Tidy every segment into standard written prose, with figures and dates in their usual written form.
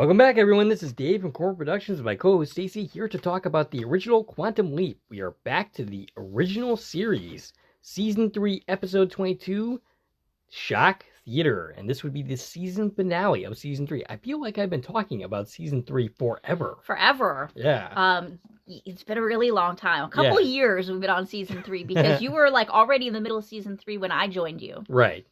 Welcome back, everyone. This is Dave from Core Productions with my co-host Stacie, here to talk about the original Quantum Leap. We are back to the original series, Season 3, Episode 22, Shock Theater. And this would be the season finale of Season 3. I feel like I've been talking about Season 3 forever. Forever. Yeah. It's been a really long time. A couple years we've been on Season 3, because you were like already in the middle of Season 3 when I joined you. Right.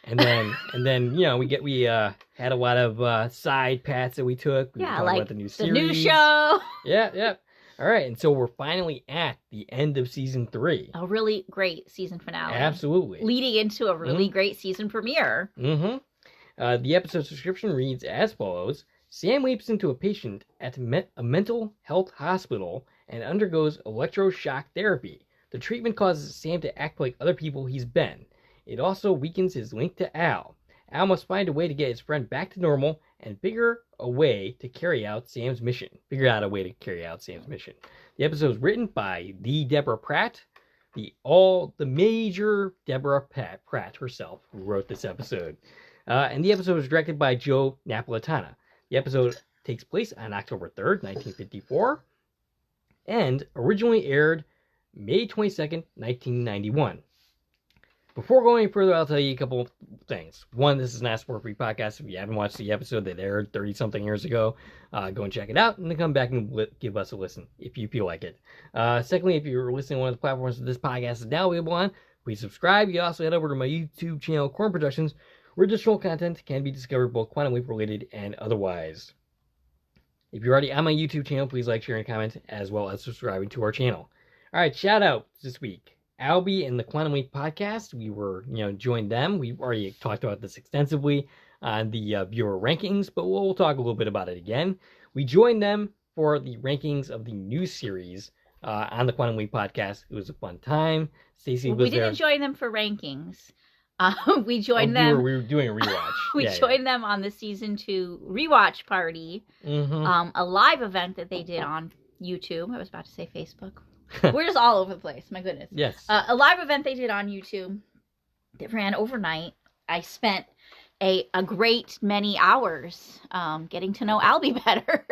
And then, you know, we had a lot of side paths that we took. We like about the new series. The new show. Yeah. All right, and so we're finally at the end of Season 3. A really great season finale. Absolutely. Leading into a really great season premiere. The episode's description reads as follows. Sam leaps into a patient at a mental health hospital and undergoes electroshock therapy. The treatment causes Sam to act like other people he's been. It also weakens his link to Al. Al must find a way to get his friend back to normal and figure out a way to carry out Sam's mission. The episode is written by the Deborah Pratt, the major Deborah Pratt herself, who wrote this episode. And the episode was directed by Joe Napolitano. The episode takes place on October 3rd, 1954, and originally aired May 22nd, 1991. Before going further, I'll tell you a couple of things. One, this is not a spoiler-free podcast. If you haven't watched the episode that aired 30-something years ago, go and check it out, and then come back and give us a listen, if you feel like it. Secondly, if you're listening on one of the platforms that this podcast is now available on, please subscribe. You can also head over to my YouTube channel, Corn Productions, where additional content can be discovered, both Quantum Leap-related and otherwise. If you're already on my YouTube channel, please like, share, and comment, as well as subscribing to our channel. All right, shout-outs this week. Albie and the Quantum Leap podcast, we were, joined them. We've already talked about this extensively on the viewer rankings, but we'll talk a little bit about it again. We joined them for the rankings of the new series on the Quantum Leap podcast. It was a fun time. Stacie was there. We didn't join them for rankings. We joined them. We were doing a rewatch. We joined them on the season 2 rewatch party, a live event that they did on YouTube. I was about to say Facebook. We're just all over the place. My goodness. Yes. A live event they did on YouTube that ran overnight. I spent a great many hours getting to know Albie better.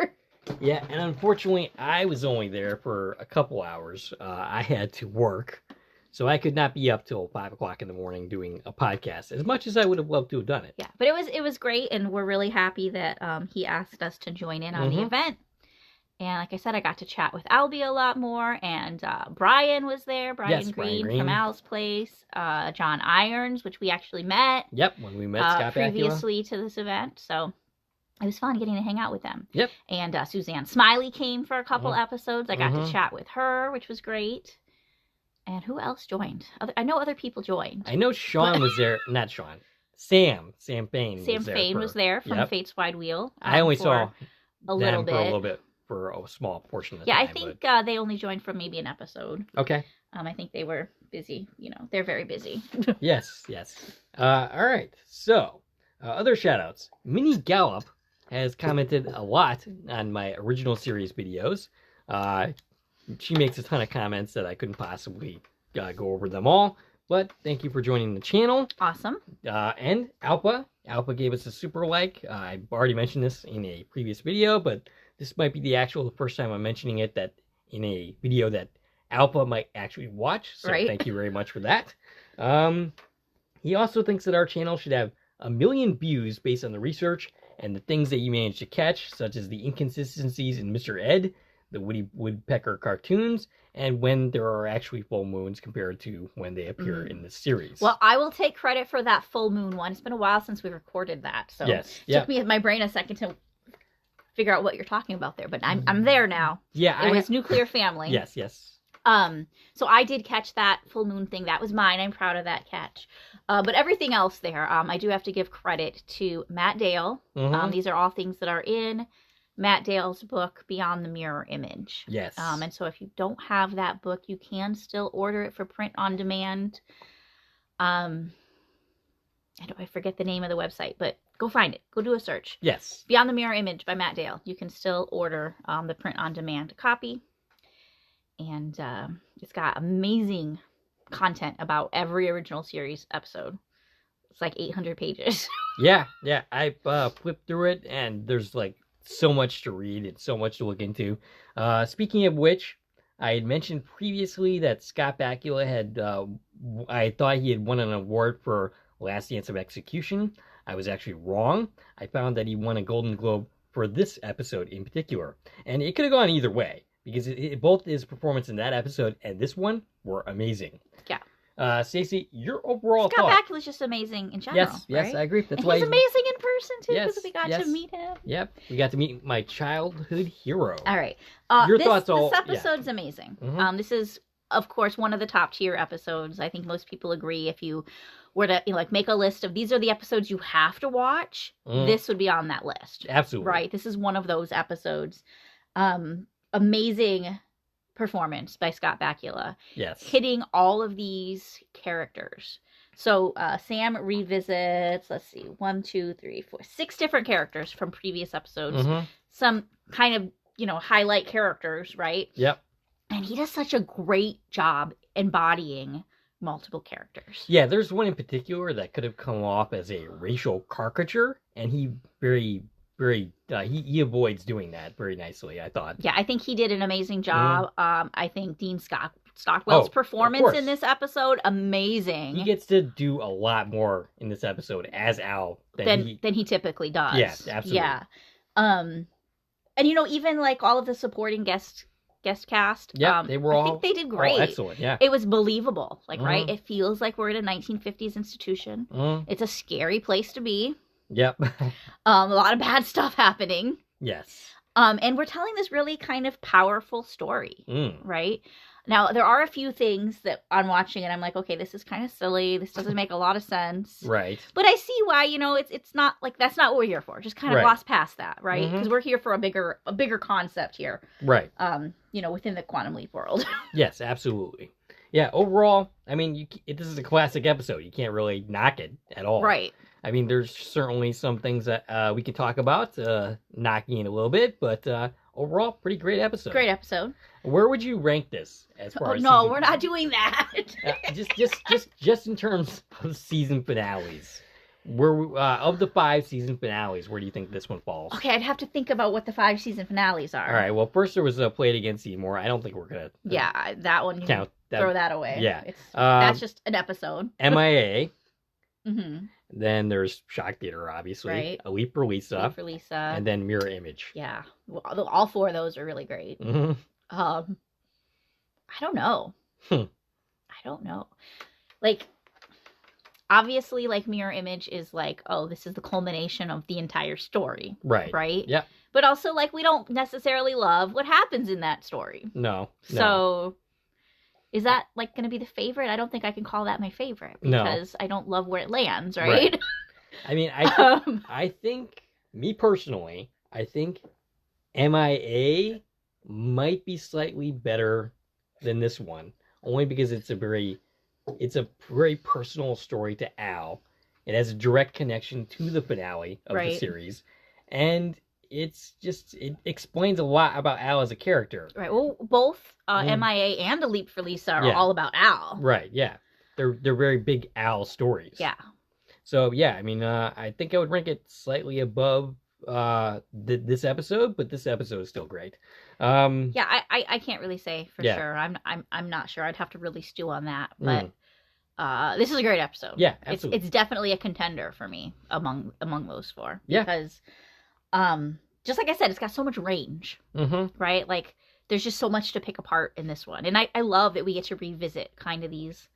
Yeah, and unfortunately, I was only there for a couple hours. I had to work, so I could not be up till 5 o'clock in the morning doing a podcast, as much as I would have loved to have done it. Yeah, but it was great, and we're really happy that he asked us to join in on the event. And like I said, I got to chat with Albie a lot more, and Brian was there, Brian Green from Al's Place, John Irons, which we actually met. Yep, when we met Scott previously to this event, so it was fun getting to hang out with them. Yep. And Suzanne Smiley came for a couple episodes. I got to chat with her, which was great. And who else joined? I know other people joined. I know Sean was there, not Sean, Sam Fain was there from Fate's Wide Wheel. I only saw a little bit. For a small portion of the time. Yeah, I think they only joined for maybe an episode. Okay. I think they were busy. They're very busy. Yes. All right. So, other shout-outs. Minnie Gallup has commented a lot on my original series videos. She makes a ton of comments that I couldn't possibly go over them all. But thank you for joining the channel. Awesome. And Alpa gave us a super like. I've already mentioned this in a previous video, but this might be the first time I'm mentioning it that in a video that Alpa might actually watch. So Thank you very much for that. He also thinks that our channel should have 1 million views based on the research and the things that you managed to catch, such as the inconsistencies in Mr. Ed, the Woody Woodpecker cartoons, and when there are actually full moons compared to when they appear in the series. Well, I will take credit for that full moon one. It's been a while since we recorded that, so it took my brain a second to figure out what you're talking about there, but I'm there now. Yeah, it was Nuclear Family. Yes. So I did catch that full moon thing. That was mine. I'm proud of that catch. But everything else there, I do have to give credit to Matt Dale. These are all things that are in Matt Dale's book, Beyond the Mirror Image. Yes. And so if you don't have that book, you can still order it for print on demand. I forget the name of the website, but go find it. Go do a search. Yes. Beyond the Mirror Image by Matt Dale. You can still order the print-on-demand copy. And it's got amazing content about every original series episode. It's like 800 pages. Yeah. I flipped through it, and there's like so much to read and so much to look into. Speaking of which, I had mentioned previously that Scott Bakula had, I thought he had won an award for Last Dance of Execution. I was actually wrong. I found that he won a Golden Globe for this episode in particular. And it could have gone either way, because both his performance in that episode and this one were amazing. Yeah. Stacie, your overall Scott thought? Bakula's just amazing in general. Yes, right? I agree. That's and why he's amazing in person too, because we got yes. to meet him. Yep, we got to meet my childhood hero. All right. Your thoughts? This episode's amazing. Mhm. This is, of course, one of the top tier episodes. I think most people agree. If you were to make a list of these are the episodes you have to watch, this would be on that list. Absolutely. Right. This is one of those episodes. Amazing performance by Scott Bakula. Yes. Hitting all of these characters. So Sam revisits, let's see, 1, 2, 3, 4, 6 different characters from previous episodes. Some kind of, highlight characters, right? Yep. And he does such a great job embodying multiple characters. Yeah, there's one in particular that could have come off as a racial caricature, and he he avoids doing that very nicely, I thought. Yeah, I think he did an amazing job. I think Dean Stockwell's performance in this episode, amazing. He gets to do a lot more in this episode as Al than he typically does. Yeah, absolutely. Yeah. And even all of the supporting guest cast. Yeah, they were I think they did great. Excellent, yeah. It was believable. Right? It feels like we're at a 1950s institution. It's a scary place to be. Yep. A lot of bad stuff happening. Yes. And we're telling this really kind of powerful story, right? Now, there are a few things that I'm watching and I'm like, okay, this is kind of silly. This doesn't make a lot of sense. Right. But I see why, it's not that's not what we're here for. Just kind of gloss past that, right? Because we're here for a bigger concept here. Right. Within the Quantum Leap world. Yes, absolutely. Yeah, overall, I mean, this is a classic episode. You can't really knock it at all. Right. I mean, there's certainly some things that we can talk about, knocking it a little bit, but overall, pretty great episode. Great episode. Where would you rank this as far as no, we're not doing that. just in terms of season finales. Of the 5 season finales, where do you think this one falls? Okay, I'd have to think about what the 5 season finales are. All right. Well, first there was Play It Again Seymour. I don't think we're gonna. That one. Count that. Throw that away. Yeah. That's just an episode. MIA. Mm-hmm. Then there's Shock Theater, obviously. Right. A Leap for Lisa. Leap for Lisa. And then Mirror Image. Yeah. Well, all 4 of those are really great. I don't know. I don't know. Obviously, Mirror Image is this is the culmination of the entire story. Right. Right? Yeah. But also, we don't necessarily love what happens in that story. No. So, is that, going to be the favorite? I don't think I can call that my favorite. Because I don't love where it lands, right? I mean, I think, me personally, I think MIA might be slightly better than this one. Only because it's a very personal story to Al. It has a direct connection to the finale of the series. And it explains a lot about Al as a character. Right. Well, both MIA and A Leap for Lisa are all about Al. Right, yeah. They're very big Al stories. Yeah. So, yeah, I mean, I think I would rank it slightly above this episode, but this episode is still great. I can't really say for sure. I'm not sure. I'd have to really stew on that. But this is a great episode. Yeah, absolutely. It's definitely a contender for me among those 4. Yeah. Because just like I said, it's got so much range. Right? There's just so much to pick apart in this one. And I love that we get to revisit kind of these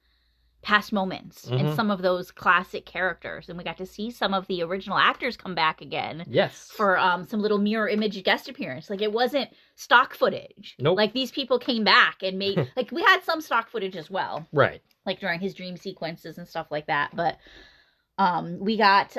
past moments and some of those classic characters, and we got to see some of the original actors come back again. Yes. For some little Mirror Image guest appearance. It wasn't stock footage. Nope. These people came back and made we had some stock footage as well. Right. During his dream sequences and stuff like that. But we got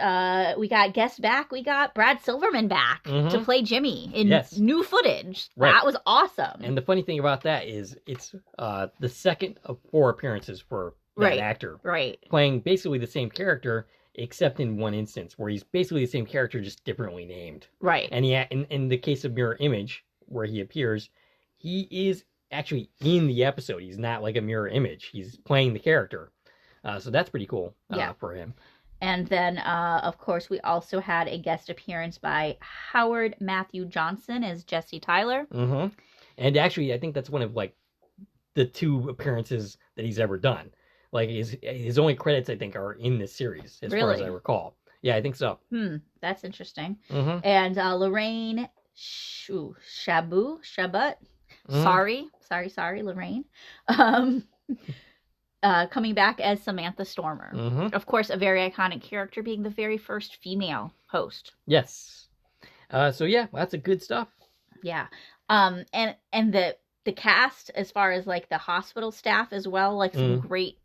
guests back. We got Brad Silverman back to play Jimmy in new footage. Right. That was awesome. And the funny thing about that is it's the second of 4 appearances for that actor. Right. Playing basically the same character, except in one instance where he's basically the same character, just differently named. Right. And in the case of Mirror Image, where he appears, he is actually in the episode. He's not like a mirror image. He's playing the character. So that's pretty cool for him. And then, of course, we also had a guest appearance by Howard Matthew Johnson as Jesse Tyler. Mm-hmm. And actually, I think that's one of, like, the 2 appearances that he's ever done. Like, his only credits, I think, are in this series, as far as I recall. Yeah, I think so. That's interesting. Mm-hmm. And Lorraine Shabut. Mm-hmm. Sorry, Lorraine. Coming back as Samantha Stormer. Mm-hmm. Of course, a very iconic character, being the very first female host. Yes. So yeah, lots of good stuff. Yeah. And the cast, as far as like the hospital staff as well, like some great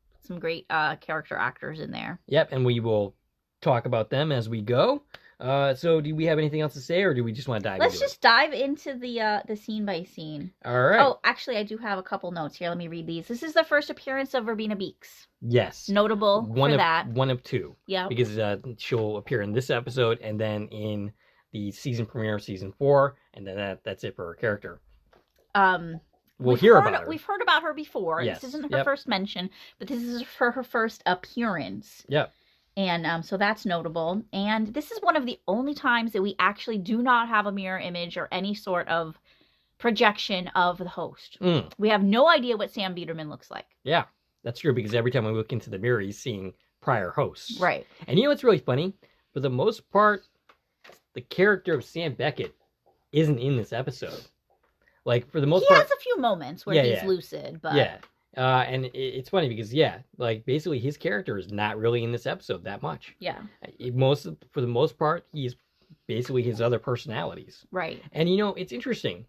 character actors in there. Yep, and we will talk about them as we go. So do we have anything else to say, or do we just want to dive Let's just dive into the scene by scene. All right. Oh, actually, I do have a couple notes here. Let me read these. This is the first appearance of Verbena Beeks. Yes. Notable for that. One of 2. Yeah. Because she'll appear in this episode, and then in the season premiere, season 4, and then that's it for her character. We'll hear about her. We've heard about her before. Yes. This isn't her first mention, but this is for her first appearance. Yep. And so that's notable. And this is one of the only times that we actually do not have a mirror image or any sort of projection of the host. We have no idea what Sam Biederman looks like. Yeah, that's true, because every time we look into the mirror, he's seeing prior hosts. Right. And you know what's really funny? For the most part, the character of Sam Beckett isn't in this episode. Like, for the most part... He has a few moments where he's lucid, but... Yeah. And it's funny because, like, basically his character is not really in this episode that much. Yeah. For the most part, he's basically his other personalities. Right. And, it's interesting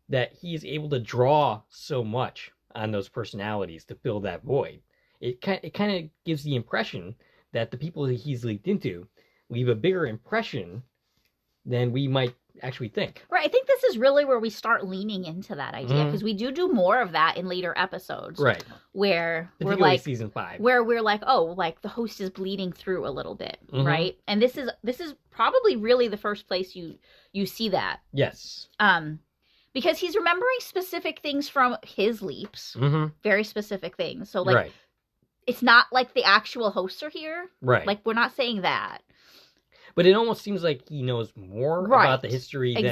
that he's able to draw so much on those personalities to fill that void. It kind of gives the impression that the people that he's leaked into leave a bigger impression than we might actually think. Right. I think this is really where we start leaning into that idea, because we do more of that in later episodes. Right. Where particularly we're like season 5. Where we're like, oh, like the host is bleeding through a little bit, right? And this is probably really the first place you see that. Yes. Because he's remembering specific things from his leaps. Very specific things. So like it's not like the actual hosts are here. Right. Like, we're not saying that. But it almost seems like he knows more about the history than he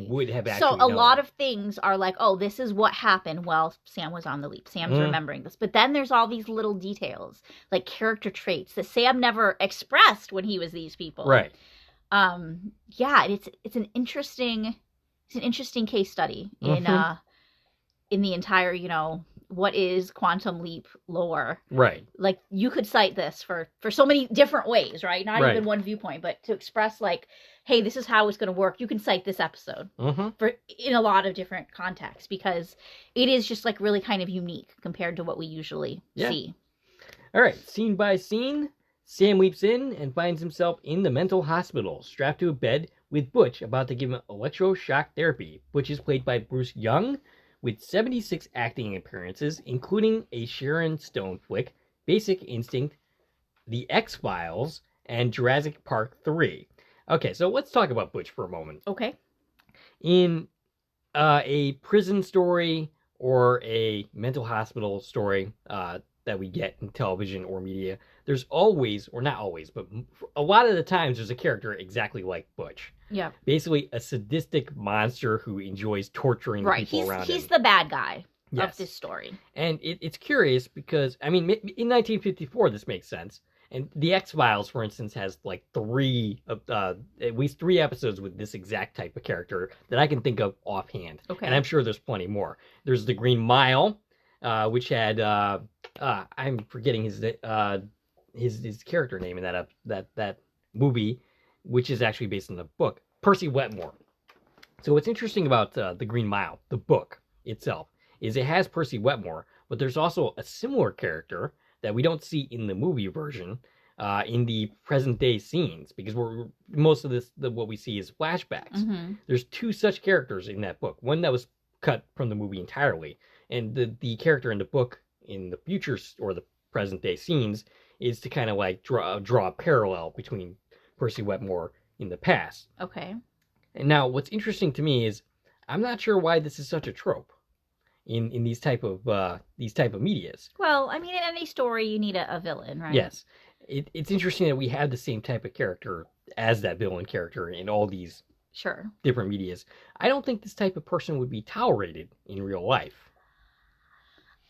would have actually known. So a lot of things are like, oh, this is what happened while Sam was on the leap. Sam's remembering this. But then there's all these little details, like character traits that Sam never expressed when he was these people. Right. Yeah, it's an interesting case study in the entire, what is quantum leap lore. Right. Like, you could cite this for so many different ways, right? Not even one viewpoint, but to express like, hey, this is how it's going to work. You can cite this episode in a lot of different contexts, because it is just like really kind of unique compared to what we usually see. All right. Scene by scene, Sam leaps in and finds himself in the mental hospital, strapped to a bed with Butch about to give him electroshock therapy. Butch is played by Bruce Young, with 76 acting appearances, including a Sharon Stone flick, Basic Instinct, The X-Files, and Jurassic Park 3. Okay, so let's talk about Butch for a moment. Okay. In a prison story or a mental hospital story that we get in television or media, there's always, or not always, but a lot of the times there's a character exactly like Butch. Yeah. Basically a sadistic monster who enjoys torturing people around him. He's the bad guy of this story. And it's curious because, I mean, in 1954 this makes sense. And The X-Files, for instance, has like at least three episodes with this exact type of character that I can think of offhand. Okay. And I'm sure there's plenty more. There's The Green Mile, which had I'm forgetting his character name in that movie, which is actually based on the book, Percy Wetmore. So what's interesting about The Green Mile, the book itself, is it has Percy Wetmore, but there's also a similar character that we don't see in the movie version in the present day scenes, because most of what we see is flashbacks. Mm-hmm. There's two such characters in that book. One that was cut from the movie entirely, and the character in the book in the future or the present day scenes is to kind of like draw a parallel between Percy Wetmore in the past. Okay. And now what's interesting to me is I'm not sure why this is such a trope in these type of medias. Well, I mean, in any story you need a villain, right? Yes. it's interesting that we have the same type of character as that villain character in all these different medias. I don't think this type of person would be tolerated in real life.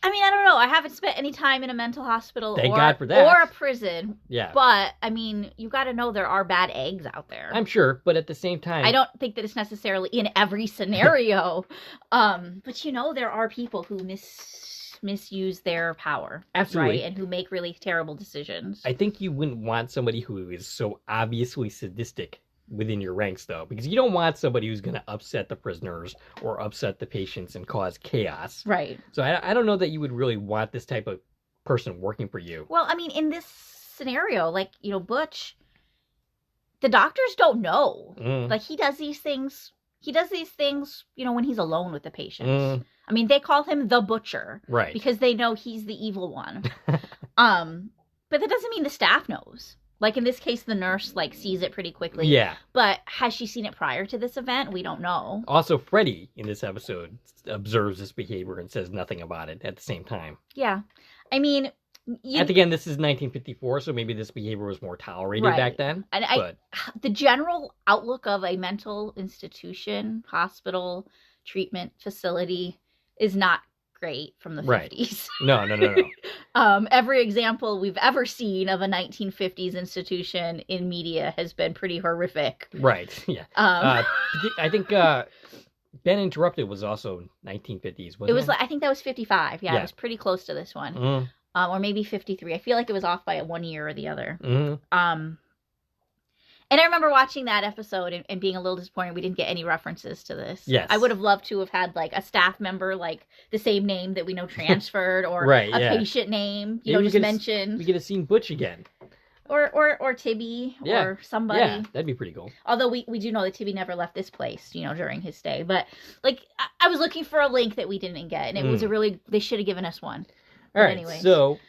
I mean, I don't know. I haven't spent any time in a mental hospital Thank God for that. or a prison. Yeah. But, I mean, you got to know there are bad eggs out there. I'm sure, but at the same time... I don't think that it's necessarily in every scenario. But, you know, there are people who misuse their power. Absolutely. Right? And who make really terrible decisions. I think you wouldn't want somebody who is so obviously sadistic within your ranks, though, because you don't want somebody who's going to upset the prisoners or upset the patients and cause chaos. Right. So I don't know that you would really want this type of person working for you. Well, I mean, in this scenario, like, you know, Butch, the doctors don't know. Like, he does these things, you know, when he's alone with the patients. I mean, they call him the Butcher. Right. Because they know he's the evil one. But that doesn't mean the staff knows. Like, in this case, the nurse, like, sees it pretty quickly. Yeah. But has she seen it prior to this event? We don't know. Also, Freddy, in this episode, observes this behavior and says nothing about it at the same time. Yeah. I mean... Again, this is 1954, so maybe this behavior was more tolerated back then. And the general outlook of a mental institution, hospital, treatment facility is not great from the 50s. No. Every example we've ever seen of a 1950s institution in media has been pretty horrific. Right, yeah. I think Ben Interrupted was also 1950s, wasn't it? I think that was 55. Yeah, it was pretty close to this one. Or maybe 53. I feel like it was off by 1 year or the other. And I remember watching that episode and being a little disappointed we didn't get any references to this. Yes. I would have loved to have had, like, a staff member, like, the same name that we know transferred, or a patient name, you know, just mentioned. We could have seen Butch again. Or Tibby, or somebody. Yeah, that'd be pretty cool. Although we do know that Tibby never left this place, you know, during his stay. But, like, I was looking for a link that we didn't get, and it was they should have given us one. All right, anyways. So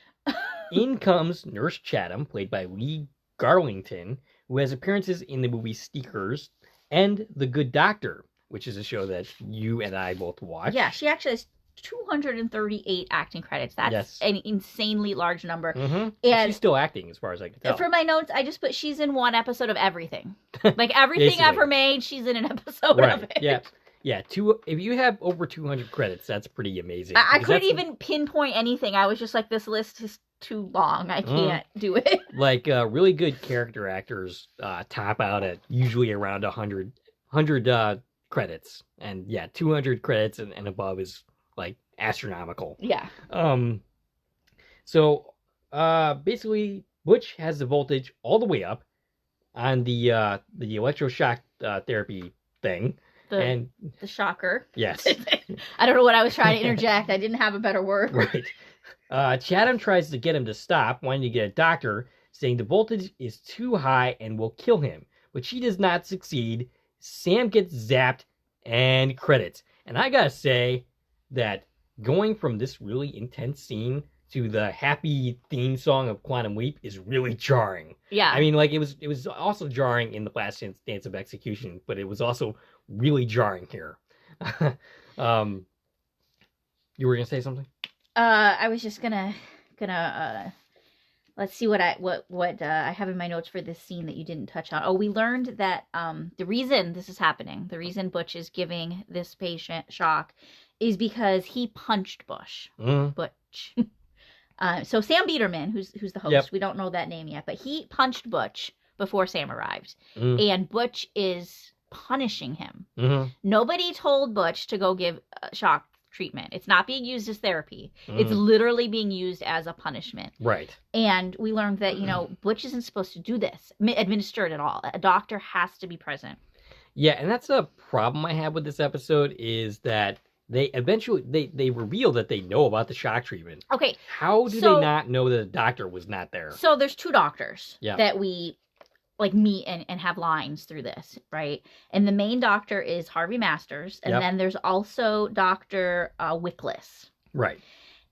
in comes Nurse Chatham, played by Lee Garlington, who has appearances in the movie Sneakers and The Good Doctor, which is a show that you and I both watch. Yeah, she actually has 238 acting credits. That's an insanely large number. And she's still acting, as far as I can tell. For my notes, I just put she's in one episode of everything. Like, everything ever made, she's in an episode of it. Yeah. Yeah, if you have over 200 credits, that's pretty amazing. I couldn't even pinpoint anything. I was just like, this list is too long. I can't do it. Like, really good character actors top out at usually around 100 credits. And yeah, 200 credits and above is, like, astronomical. Yeah. So, basically, Butch has the voltage all the way up on the electroshock therapy thing. The shocker. Yes. I don't know what I was trying to interject. I didn't have a better word. Right. Chatham tries to get him to stop, wanting to get a doctor, saying the voltage is too high and will kill him. But she does not succeed. Sam gets zapped and credits. And I gotta say that going from this really intense scene to the happy theme song of Quantum Leap is really jarring. Yeah. I mean, like, it was also jarring in The Last Dance of Execution, but it was also really jarring here. You were gonna say something? I was just gonna let's see what I have in my notes for this scene that you didn't touch on. Oh, we learned that the reason this is happening, the reason Butch is giving this patient shock, is because he punched Butch. So Sam Biederman, who's the host, we don't know that name yet, but he punched Butch before Sam arrived, and Butch is punishing him. Nobody told Butch to go give shock treatment. It's not being used as therapy. It's literally being used as a punishment. Right. And we learned that, you know, Butch isn't supposed to do this, administer it at all. A doctor has to be present. Yeah, and that's a problem I have with this episode, is that they eventually they reveal that they know about the shock treatment. Okay. How do they not know that the doctor was not there? So there's two doctors that we like meet and have lines through this, right? And the main doctor is Harvey Masters, and then there's also Dr. Wickless. Right.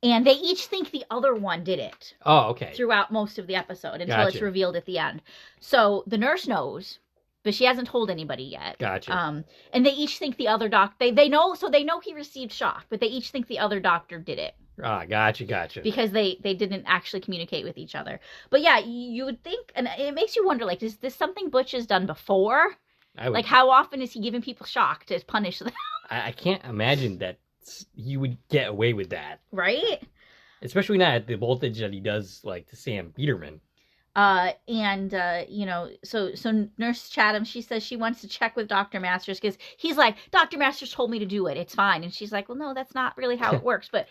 And they each think the other one did it. Oh, okay. Throughout most of the episode until it's revealed at the end. So the nurse knows, but she hasn't told anybody yet. Gotcha. And they each think the other doctor, they know he received shock, but they each think the other doctor did it. Ah, gotcha. Because they didn't actually communicate with each other. But yeah, you would think, and it makes you wonder, like, is this something Butch has done before? Like, how often is he giving people shock to punish them? I can't imagine that he would get away with that. Right? Especially not at the voltage that he does, like, to Sam Peterman. You know, so Nurse Chatham, she says she wants to check with Dr. Masters because he's like, Dr. Masters told me to do it. It's fine. And she's like, well, no, that's not really how it works. But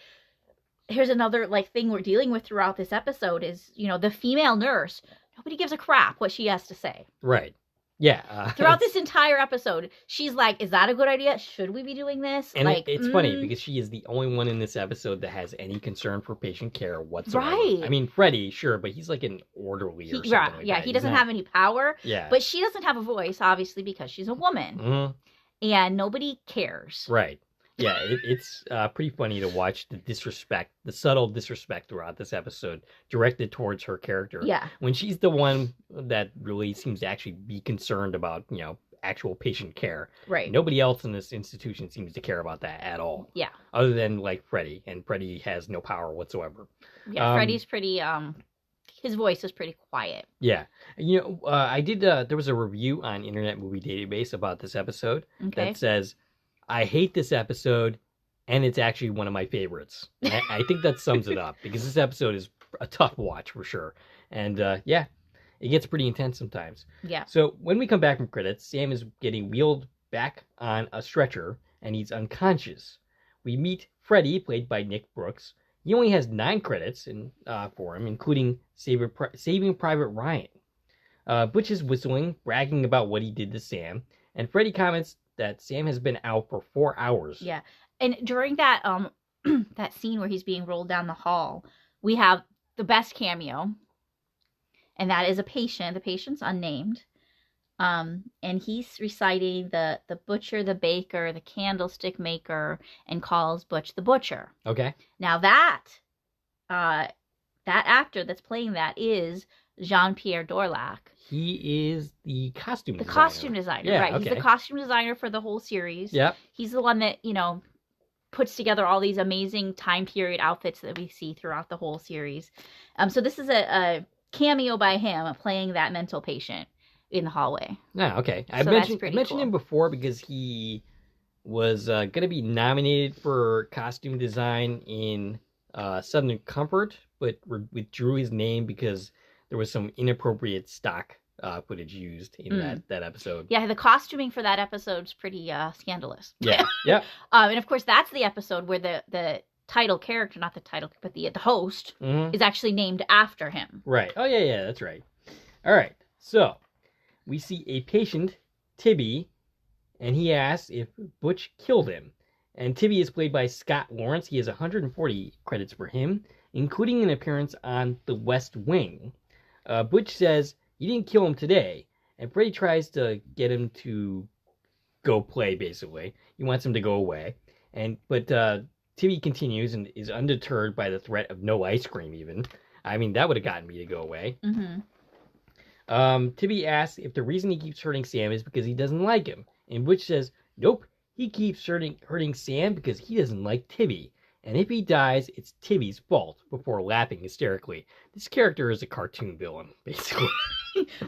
here's another, like, thing we're dealing with throughout this episode is, you know, the female nurse, nobody gives a crap what she has to say. Right. Yeah. Throughout this entire episode, she's like, is that a good idea? Should we be doing this? And like, it's funny because she is the only one in this episode that has any concern for patient care whatsoever. Right. I mean, Freddy, sure, but he's like an orderly or something like that. Yeah, he doesn't have any power. Yeah. But she doesn't have a voice, obviously, because she's a woman. Mm-hmm. And nobody cares. Right. Yeah, it's pretty funny to watch the subtle disrespect throughout this episode directed towards her character. Yeah. When she's the one that really seems to actually be concerned about, you know, actual patient care. Right. Nobody else in this institution seems to care about that at all. Yeah. Other than, like, Freddy, and Freddy has no power whatsoever. Yeah, Freddy's pretty, his voice is pretty quiet. Yeah. You know, there was a review on Internet Movie Database about this episode that says, I hate this episode, and it's actually one of my favorites. I think that sums it up, because this episode is a tough watch for sure. And yeah, it gets pretty intense sometimes. Yeah. So when we come back from credits, Sam is getting wheeled back on a stretcher, and he's unconscious. We meet Freddy, played by Nick Brooks. He only has 9 credits for him, including Saving Private Ryan. Butch is whistling, bragging about what he did to Sam, and Freddy comments that Sam has been out for 4 hours. Yeah. And during that that scene where he's being rolled down the hall, we have the best cameo. And that is a patient. The patient's unnamed. And he's reciting the butcher, the baker, the candlestick maker, and calls Butch the butcher. Okay. Now that actor that's playing that is Jean-Pierre Dorlac. He is the costume designer. The costume designer, yeah, right. Okay. He's the costume designer for the whole series. Yep. He's the one that, you know, puts together all these amazing time period outfits that we see throughout the whole series. So this is a cameo by him playing that mental patient in the hallway. Yeah, okay. I mentioned him before because he was going to be nominated for costume design in Southern Comfort, but withdrew his name because there was some inappropriate stock footage used in that episode. Yeah, the costuming for that episode's pretty scandalous. Yeah, yeah. And of course, that's the episode where the title character, not the title, but the host, is actually named after him. Right. Oh, yeah, that's right. All right. So, we see a patient, Tibby, and he asks if Butch killed him. And Tibby is played by Scott Lawrence. He has 140 credits for him, including an appearance on The West Wing. Butch says he didn't kill him today, and Freddy tries to get him to go play, basically. He wants him to go away. But Tibby continues and is undeterred by the threat of no ice cream, even. I mean, that would have gotten me to go away. Mm-hmm. Tibby asks if the reason he keeps hurting Sam is because he doesn't like him. And Butch says, nope, he keeps hurting Sam because he doesn't like Tibby. And if he dies, it's Tibby's fault, before laughing hysterically. This character is a cartoon villain, basically.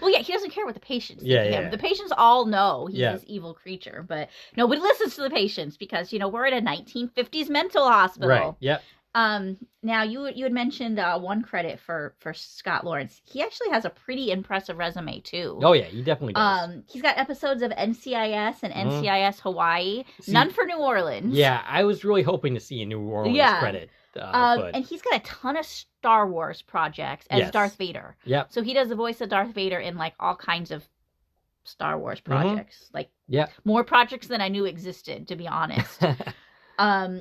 Well, yeah, he doesn't care what the patients think of him. Yeah. The patients all know he's this evil creature, but nobody listens to the patients because, you know, we're in a 1950s mental hospital. Right, yep. Now, you had mentioned 1 credit for Scott Lawrence. He actually has a pretty impressive resume, too. Oh, yeah, he definitely does. He's got episodes of NCIS and NCIS Hawaii. None for New Orleans. Yeah, I was really hoping to see a New Orleans credit. And he's got a ton of Star Wars projects as Darth Vader. Yep. So he does the voice of Darth Vader in, like, all kinds of Star Wars projects. Like, more projects than I knew existed, to be honest.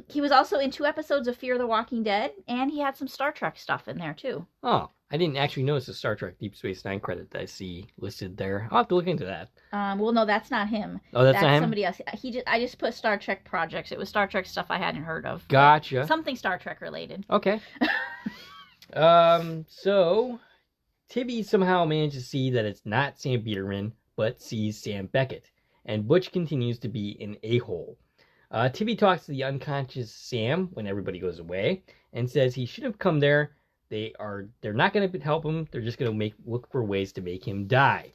He was also in 2 episodes of Fear the Walking Dead, and he had some Star Trek stuff in there, too. Oh, I didn't actually notice the Star Trek Deep Space Nine credit that I see listed there. I'll have to look into that. Well, no, that's not him. Oh, that's not him? Somebody else. I just put Star Trek projects. It was Star Trek stuff I hadn't heard of. Gotcha. Something Star Trek related. Okay. So, Tibby somehow managed to see that it's not Sam Peterman, but sees Sam Beckett. And Butch continues to be an a-hole. Tibby talks to the unconscious Sam when everybody goes away and says he shouldn't have come there. They're not going to help him. They're just going to look for ways to make him die.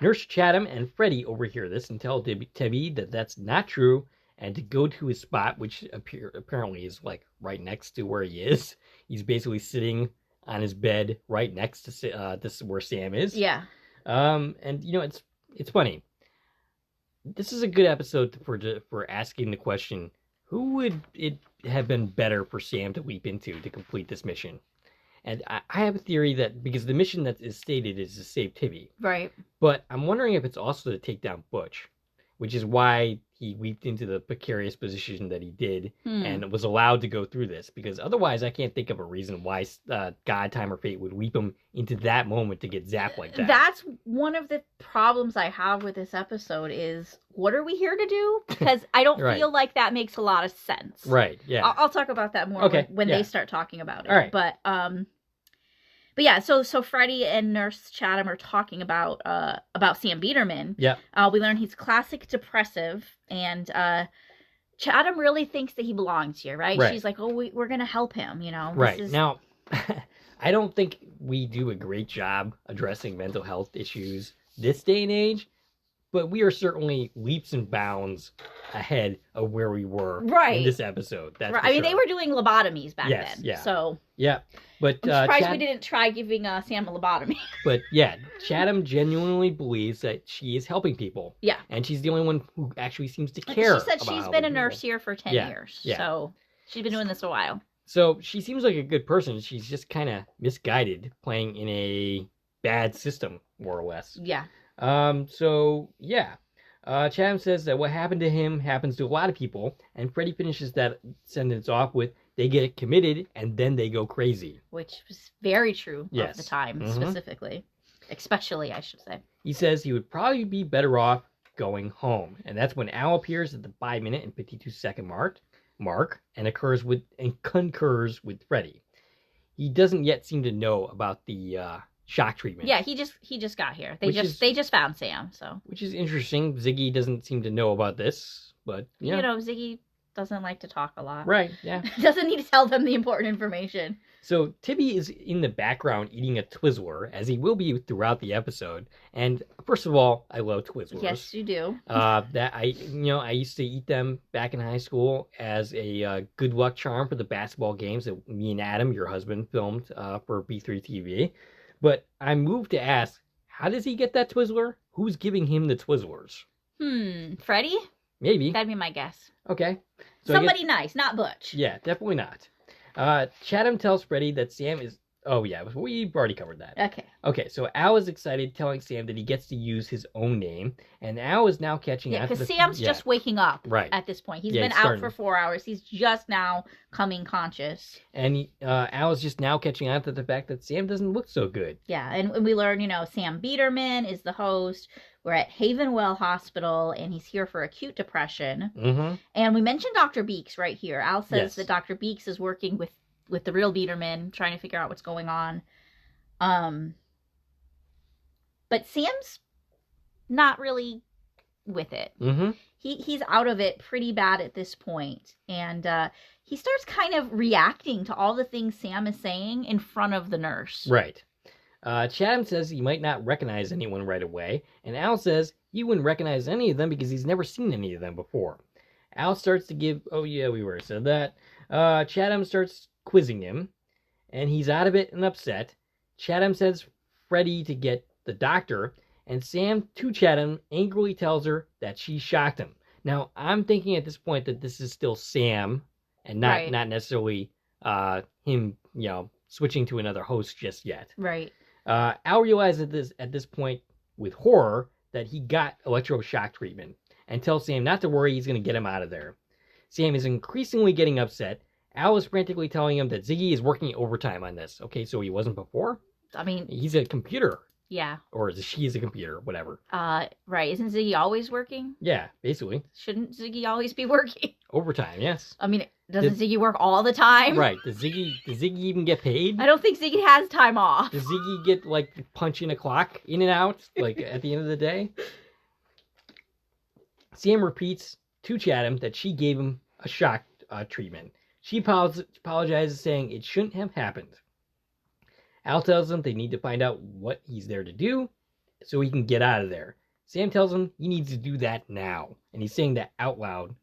Nurse Chatham and Freddy overhear this and tell Tibby that that's not true and to go to his spot, which apparently is like right next to where he is. He's basically sitting on his bed right next to this where Sam is. Yeah. And it's funny. This is a good episode for asking the question: who would it have been better for Sam to leap into to complete this mission? And I have a theory that because the mission that is stated is to save Tibby. Right. But I'm wondering if it's also to take down Butch, which is why he leaped into the precarious position that he did and was allowed to go through this. Because otherwise, I can't think of a reason why God, Time, or Fate would leap him into that moment to get zapped like that. That's one of the problems I have with this episode is, what are we here to do? Because I don't right. feel like that makes a lot of sense. Right, yeah. I'll talk about that more when they start talking about it. All right. But yeah, so Freddy and Nurse Chatham are talking about Sam Biederman. Yeah. We learn he's classic depressive, and Chatham really thinks that he belongs here, right? She's like, oh, we're going to help him, Right. Now, I don't think we do a great job addressing mental health issues this day and age, but we are certainly leaps and bounds ahead of where we were in this episode. That's right. I mean, they were doing lobotomies back then. Yeah. So yeah, but I'm surprised we didn't try giving Sam a lobotomy. But yeah, Chatham genuinely believes that she is helping people. Yeah, and she's the only one who actually seems to care. She said she's been a nurse here for 10 years. Yeah. So she's been doing this a while. So she seems like a good person. She's just kind of misguided, playing in a bad system, more or less. Yeah. So yeah. Chatham says that what happened to him happens to a lot of people, and Freddy finishes that sentence off with, they get committed and then they go crazy. Which was very true of the time, specifically. Especially, I should say. He says he would probably be better off going home. And that's when Al appears at the 5-minute and 52-second mark and concurs with Freddy. He doesn't yet seem to know about the shock treatment. Yeah, he just got here. They just found Sam, so. Which is interesting. Ziggy doesn't seem to know about this, but yeah. Ziggy doesn't like to talk a lot. Right, yeah. Doesn't need to tell them the important information. So Tibby is in the background eating a Twizzler, as he will be throughout the episode. And first of all, I love Twizzlers. Yes, you do. That I used to eat them back in high school as a good luck charm for the basketball games that me and Adam, your husband, filmed for B3 TV. But I moved to ask, how does he get that Twizzler? Who's giving him the Twizzlers? Freddy? Maybe. That'd be my guess. Okay. So somebody nice, not Butch. Yeah, definitely not. Chatham tells Freddy that Sam is... Oh, yeah, we've already covered that. Okay, so Al is excited, telling Sam that he gets to use his own name, and Al is now catching on. Because Sam's just waking up at this point. He's been out for 4 hours. He's just now coming conscious. And Al is just now catching on to the fact that Sam doesn't look so good. Yeah, and we learn, Sam Biederman is the host. We're at Havenwell Hospital, and he's here for acute depression. Mm-hmm. And we mentioned Dr. Beeks right here. Al says that Dr. Beeks is working with the real Biederman, trying to figure out what's going on. But Sam's not really with it. Mm-hmm. He's out of it pretty bad at this point. And he starts kind of reacting to all the things Sam is saying in front of the nurse. Right. Chatham says he might not recognize anyone right away, and Al says he wouldn't recognize any of them because he's never seen any of them before. Al starts to give... Oh, yeah, we already said that. Chatham starts quizzing him, and he's out of it and upset. Chatham says Freddy to get the doctor, and Sam, to Chatham, angrily tells her that she shocked him. Now, I'm thinking at this point that this is still Sam, and not necessarily him, switching to another host just yet. Right. Al realizes at this point, with horror, that he got electroshock treatment, and tells Sam not to worry, he's going to get him out of there. Sam is increasingly getting upset. Al is frantically telling him that Ziggy is working overtime on this. Okay, so he wasn't before? I mean... He's a computer. Yeah. Or she is a computer, whatever. Right. Isn't Ziggy always working? Yeah, basically. Shouldn't Ziggy always be working? Overtime, yes. I mean, doesn't Ziggy work all the time? Right. Does Ziggy even get paid? I don't think Ziggy has time off. Does Ziggy get, punch in a clock in and out, at the end of the day? Sam repeats to Chatham that she gave him a shock treatment. She apologizes, saying it shouldn't have happened. Al tells them they need to find out what he's there to do so he can get out of there. Sam tells him he needs to do that now, and he's saying that out loud.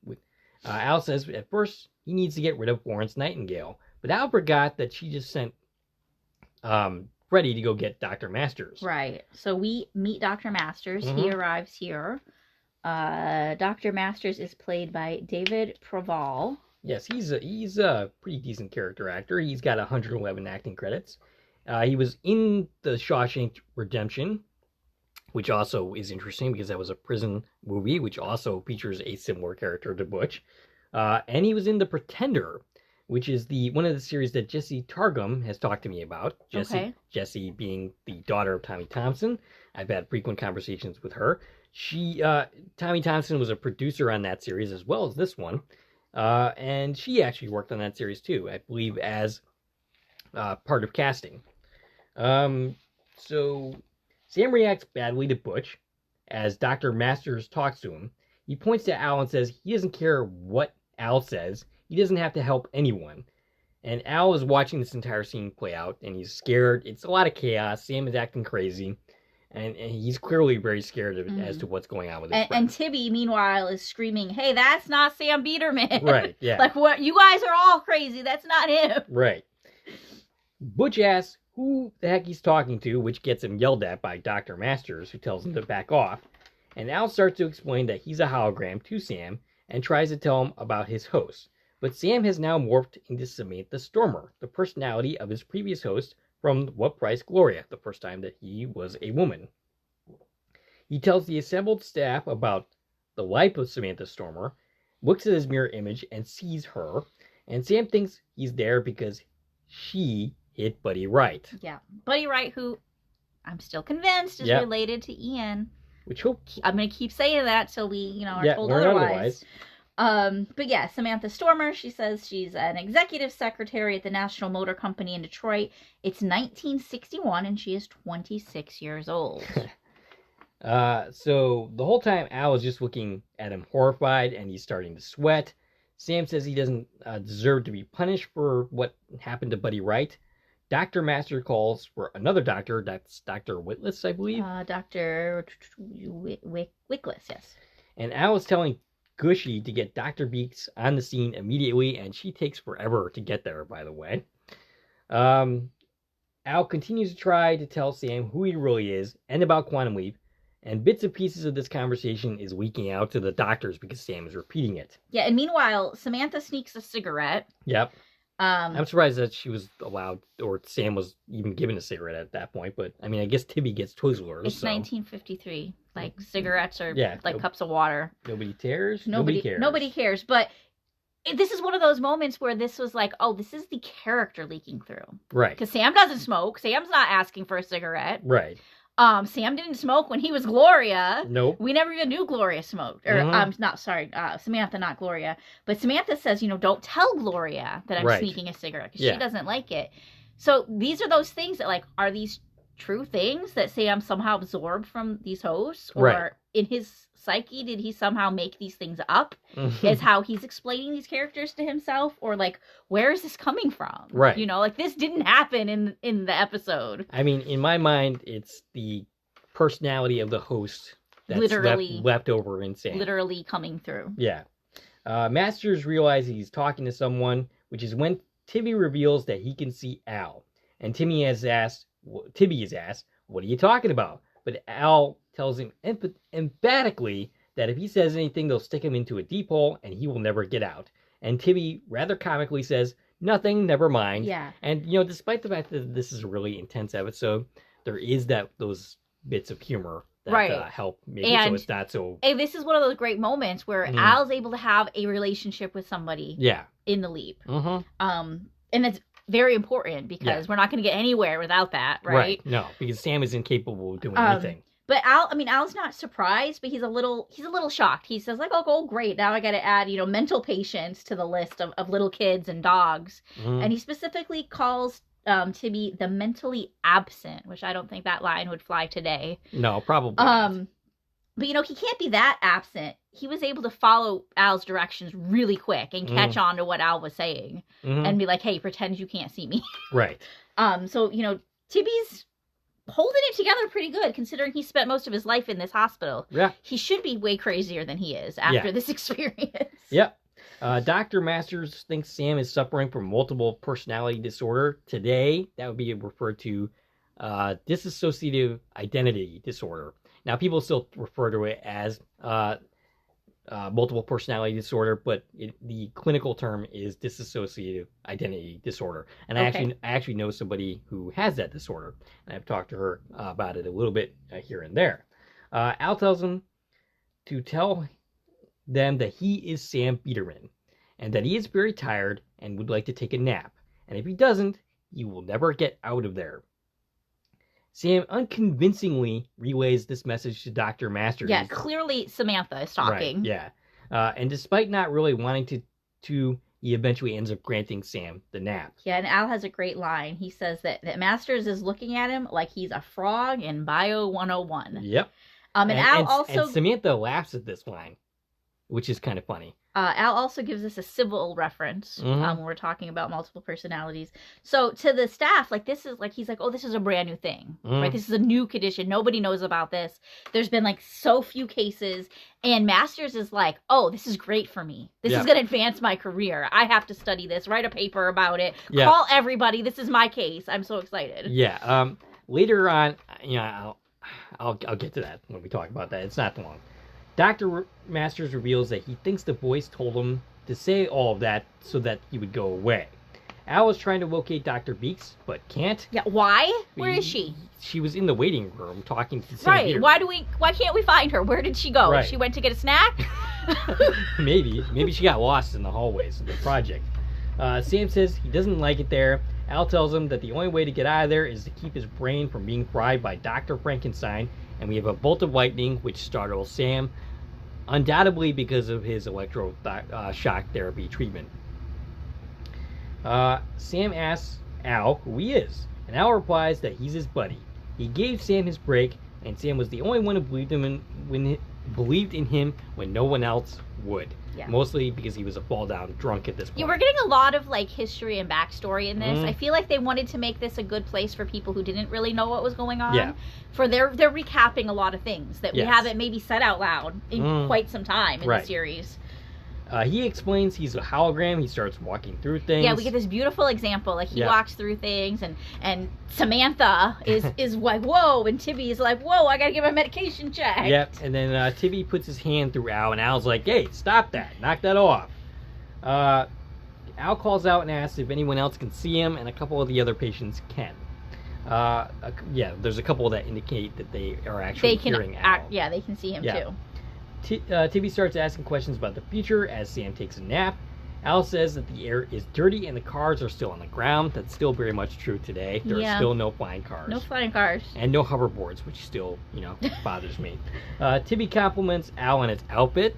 Al says at first he needs to get rid of Florence Nightingale, but Al forgot that she just sent Freddie to go get Dr. Masters. Right. So we meet Dr. Masters. He arrives here. Dr. Masters is played by David Preval. Yes, he's a pretty decent character actor. He's got 111 acting credits. He was in the Shawshank Redemption, which also is interesting because that was a prison movie, which also features a similar character to Butch. And he was in The Pretender, which is one of the series that Jessie Targum has talked to me about. Jessie being the daughter of Tommy Thompson. I've had frequent conversations with her. Tommy Thompson was a producer on that series as well as this one. And she actually worked on that series too, I believe, as part of casting. So Sam reacts badly to Butch as Dr. Masters talks to him. He points to Al and says he doesn't care what Al says. He doesn't have to help anyone. And Al is watching this entire scene play out, and he's scared. It's a lot of chaos. Sam is acting crazy, and he's clearly very scared as to what's going on with his friend. And Tibby, meanwhile, is screaming, "Hey, that's not Sam Biederman!" Right? Yeah. Like, what? You guys are all crazy. That's not him. Right. Butch asks who the heck he's talking to, which gets him yelled at by Dr. Masters, who tells him to back off. And Al starts to explain that he's a hologram to Sam and tries to tell him about his host. But Sam has now morphed into Samantha Stormer, the personality of his previous host from What Price Gloria, the first time that he was a woman. He tells the assembled staff about the life of Samantha Stormer, looks at his mirror image and sees her, and Sam thinks he's there because she hit Buddy Wright. Yeah, Buddy Wright, who I'm still convinced is related to Ian. I'm going to keep saying that till we, are told otherwise. But yeah, Samantha Stormer, she says she's an executive secretary at the National Motor Company in Detroit. It's 1961, and she is 26 years old. So the whole time, Al is just looking at him horrified, and he's starting to sweat. Sam says he doesn't deserve to be punished for what happened to Buddy Wright. Dr. Master calls for another doctor. That's Dr. Whitless, I believe. Dr. Wickless, yes. And Al is telling Gushy to get Dr. Beeks on the scene immediately, and she takes forever to get there, by the way. Al continues to try to tell Sam who he really is and about Quantum Leap, and bits and pieces of this conversation is leaking out to the doctors because Sam is repeating it. Yeah, and meanwhile, Samantha sneaks a cigarette. Yep. I'm surprised that she was allowed, or Sam was even given a cigarette at that point, but I mean, I guess Tibby gets Twizzlers. It's 1953. Like, cigarettes are like cups of water. Nobody cares? Nobody cares. Nobody cares, but this is one of those moments where this was like, oh, this is the character leaking through. Right. Because Sam doesn't smoke. Sam's not asking for a cigarette. Right. Sam didn't smoke when he was Gloria. Nope. We never even knew Gloria smoked. Or, Samantha, not Gloria. But Samantha says, don't tell Gloria that I'm sneaking a cigarette because she doesn't like it. So these are those things that, like, are these true things that Sam somehow absorbed from these hosts? Or in his psyche, did he somehow make these things up as how he's explaining these characters to himself? Or, like, where is this coming from? Right. Like, this didn't happen in the episode. I mean, in my mind, it's the personality of the host that's left over in Sam. Literally coming through. Yeah. Masters realizes he's talking to someone, which is when Tibby reveals that he can see Al. And Tibby is asked, what are you talking about? But Al tells him emphatically that if he says anything, they'll stick him into a deep hole and he will never get out. And Tibby rather comically says, nothing, never mind. Yeah. And, despite the fact that this is a really intense episode, there is those bits of humor that help make it so it's not so... And this is one of those great moments where Al's able to have a relationship with somebody in the Leap. And that's very important because we're not going to get anywhere without that, right? No, because Sam is incapable of doing anything. But Al's not surprised, but he's a little shocked. He says, like, oh, great, now I got to add, mental patients to the list of little kids and dogs. And he specifically calls Tibby the mentally absent, which I don't think that line would fly today. No, probably not. But, he can't be that absent. He was able to follow Al's directions really quick and catch on to what Al was saying and be like, hey, pretend you can't see me. Right. So, Tibby's holding it together pretty good, considering he spent most of his life in this hospital. Yeah. He should be way crazier than he is after this experience. Yep. Dr. Masters thinks Sam is suffering from multiple personality disorder. Today, that would be referred to dissociative identity disorder. Now, people still refer to it as multiple personality disorder, but the clinical term is dissociative identity disorder. And I actually know somebody who has that disorder, and I've talked to her about it a little bit here and there. Al tells him to tell them that he is Sam Biederman, and that he is very tired and would like to take a nap. And if he doesn't, he will never get out of there. Sam unconvincingly relays this message to Dr. Masters. Yeah, clearly Samantha is talking. Right, yeah. And despite not really wanting to, he eventually ends up granting Sam the nap. Yeah, and Al has a great line. He says that Masters is looking at him like he's a frog in Bio 101. Yep. And Samantha laughs at this line, which is kind of funny. Al also gives us a civil reference when we're talking about multiple personalities. So to the staff, this is he's like, oh, this is a brand new thing, right? This is a new condition. Nobody knows about this. There's been so few cases, and Masters is like, oh, this is great for me. This is going to advance my career. I have to study this, write a paper about it, call everybody. This is my case. I'm so excited. Yeah. Later on, I'll get to that when we talk about that. It's not long. Dr. Masters reveals that he thinks the voice told him to say all of that so that he would go away. Al is trying to locate Dr. Beeks, but can't. Yeah, why? Where is she? She was in the waiting room talking to Sam. Right. Why can't we find her? Where did she go? Right. She went to get a snack? Maybe she got lost in the hallways of the project. Sam says he doesn't like it there. Al tells him that the only way to get out of there is to keep his brain from being fried by Dr. Frankenstein, and we have a bolt of lightning which startles Sam, undoubtedly because of his electroshock therapy treatment. Sam asks Al who he is, and Al replies that he's his buddy. He gave Sam his break, and Sam was the only one who believed in him when no one else would. Yeah. Mostly because he was a fall-down drunk at this point. Yeah, we're getting a lot of history and backstory in this. I feel like they wanted to make this a good place for people who didn't really know what was going on. Yeah. For they're recapping a lot of things that we haven't maybe said out loud in quite some time in the series. He explains he's a hologram. He starts walking through things. Yeah, we get this beautiful example. He walks through things, and Samantha is like, whoa, and Tibby is like, whoa, I gotta get my medication checked. Yep, and then Tibby puts his hand through Al, and Al's like, hey, stop that. Knock that off. Al calls out and asks if anyone else can see him, and a couple of the other patients can. There's a couple that indicate that they are actually hearing Al. Yeah, they can see him too. Tibby starts asking questions about the future as Sam takes a nap. Al says that the air is dirty and the cars are still on the ground. That's still very much true today. There are still no flying cars. No flying cars. And no hoverboards, which still, bothers me. Tibby compliments Al on his outfit.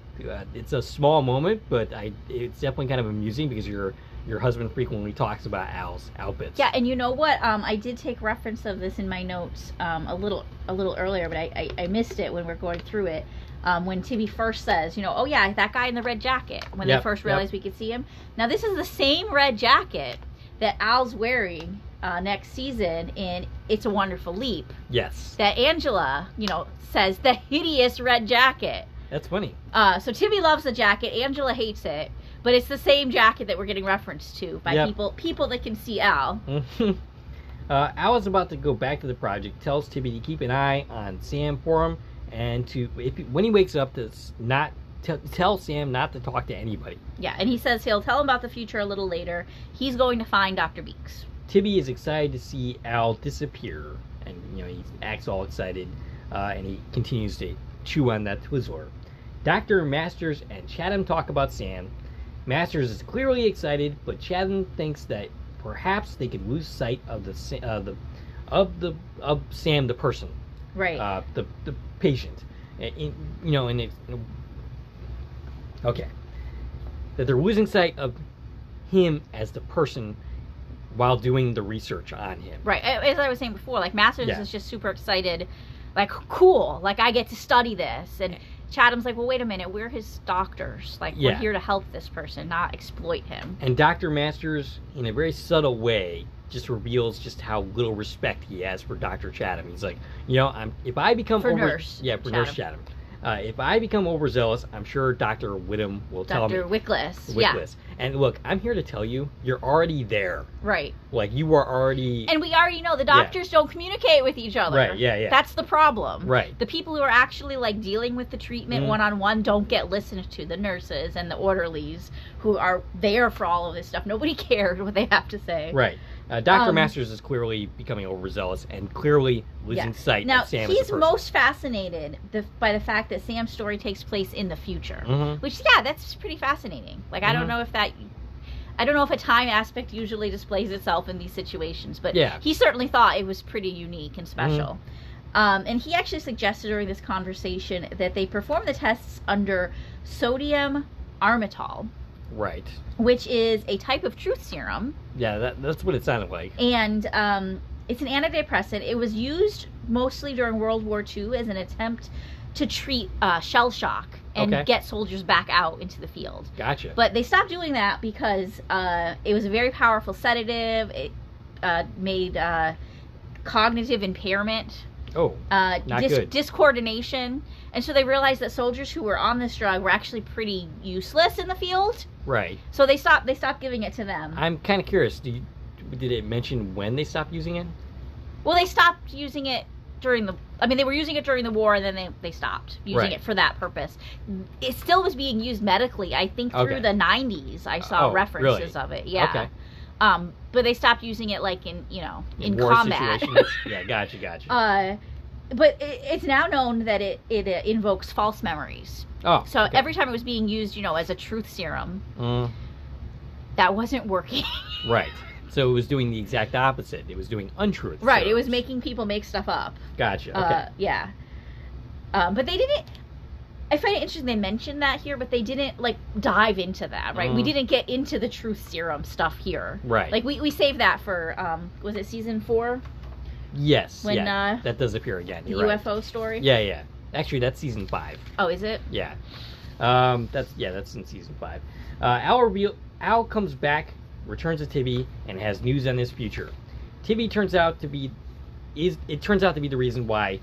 It's a small moment, but it's definitely kind of amusing because your husband frequently talks about Al's outfits. Yeah, and you know what? I did take reference of this in my notes a little earlier, but I missed it when we're going through it. When Tibby first says, oh yeah, that guy in the red jacket, when they first realized we could see him. Now this is the same red jacket that Al's wearing next season in It's a Wonderful Leap. Yes. That Angela, says the hideous red jacket. That's funny. So Tibby loves the jacket. Angela hates it. But it's the same jacket that we're getting referenced to by people that can see Al. Al is about to go back to the project, tells Tibby to keep an eye on Sam for him, and when he wakes up, to not tell Sam not to talk to anybody. Yeah, and he says he'll tell him about the future a little later. He's going to find Dr. Beeks. Tibby is excited to see Al disappear, and he acts all excited, and he continues to chew on that Twizzler. Dr. Masters and Chatham talk about Sam. Masters is clearly excited, but Chatham thinks that perhaps they could lose sight of Sam the person, right? The patient, okay, that they're losing sight of him as the person while doing the research on him. Right, as I was saying before, Masters is just super excited Like, cool. Like, I get to study this. And Chatham's like, well, wait a minute. We're his doctors. Like, we're here to help this person, not exploit him. And Dr. Masters, in a very subtle way, just reveals just how little respect he has for Dr. Chatham. He's like, if I become Nurse Nurse Chatham. If I become overzealous, I'm sure Dr. Whittam will tell me. Dr. Wickless. Yeah. And look, I'm here to tell you, you're already there. Right. Like, you are already... And we already know the doctors don't communicate with each other. Right, yeah. That's the problem. Right. The people who are actually, like, dealing with the treatment one-on-one don't get listened to. The nurses and the orderlies who are there for all of this stuff. Nobody cares what they have to say. Right. Dr. Masters is clearly becoming overzealous and clearly losing sight of Sam as a person. He's most fascinated by the fact that Sam's story takes place in the future. Which, that's pretty fascinating. Like, I don't know if a time aspect usually displays itself in these situations, but he certainly thought it was pretty unique and special. And he actually suggested during this conversation that they perform the tests under sodium armitol. Right. Which is a type of truth serum. Yeah, that's what it sounded like. And it's an antidepressant. It was used mostly during World War II as an attempt to treat shell shock and get soldiers back out into the field. Gotcha. But they stopped doing that because it was a very powerful sedative. It made cognitive impairment. Not good. Discoordination. And so they realized that soldiers who were on this drug were actually pretty useless in the field. Right. So they stopped giving it to them. I'm kind of curious. Did it mention when they stopped using it? Well, they stopped using it during they were using it during the war, and then they stopped using it for that purpose. It still was being used medically, I think, through the 90s. I saw references of it. Yeah. Okay. But they stopped using it, like, in war combat. Situations. Yeah, gotcha. But it's now known that it invokes false memories. So every time it was being used, as a truth serum, that wasn't working. Right. So it was doing the exact opposite. It was doing untruth. Right. Serums. It was making people make stuff up. Gotcha. Okay. Yeah. But they didn't. I find it interesting they mentioned that here, but they didn't, like, dive into that, right? We didn't get into the truth serum stuff here. Right. Like, we saved that for, was it season 4? Yes. When, that does appear again. The UFO story? Yeah. Actually, that's season 5. Oh, is it? Yeah. That's in season 5. Al comes back, returns to Tibby, and has news on his future. Tibby turns out to be the reason why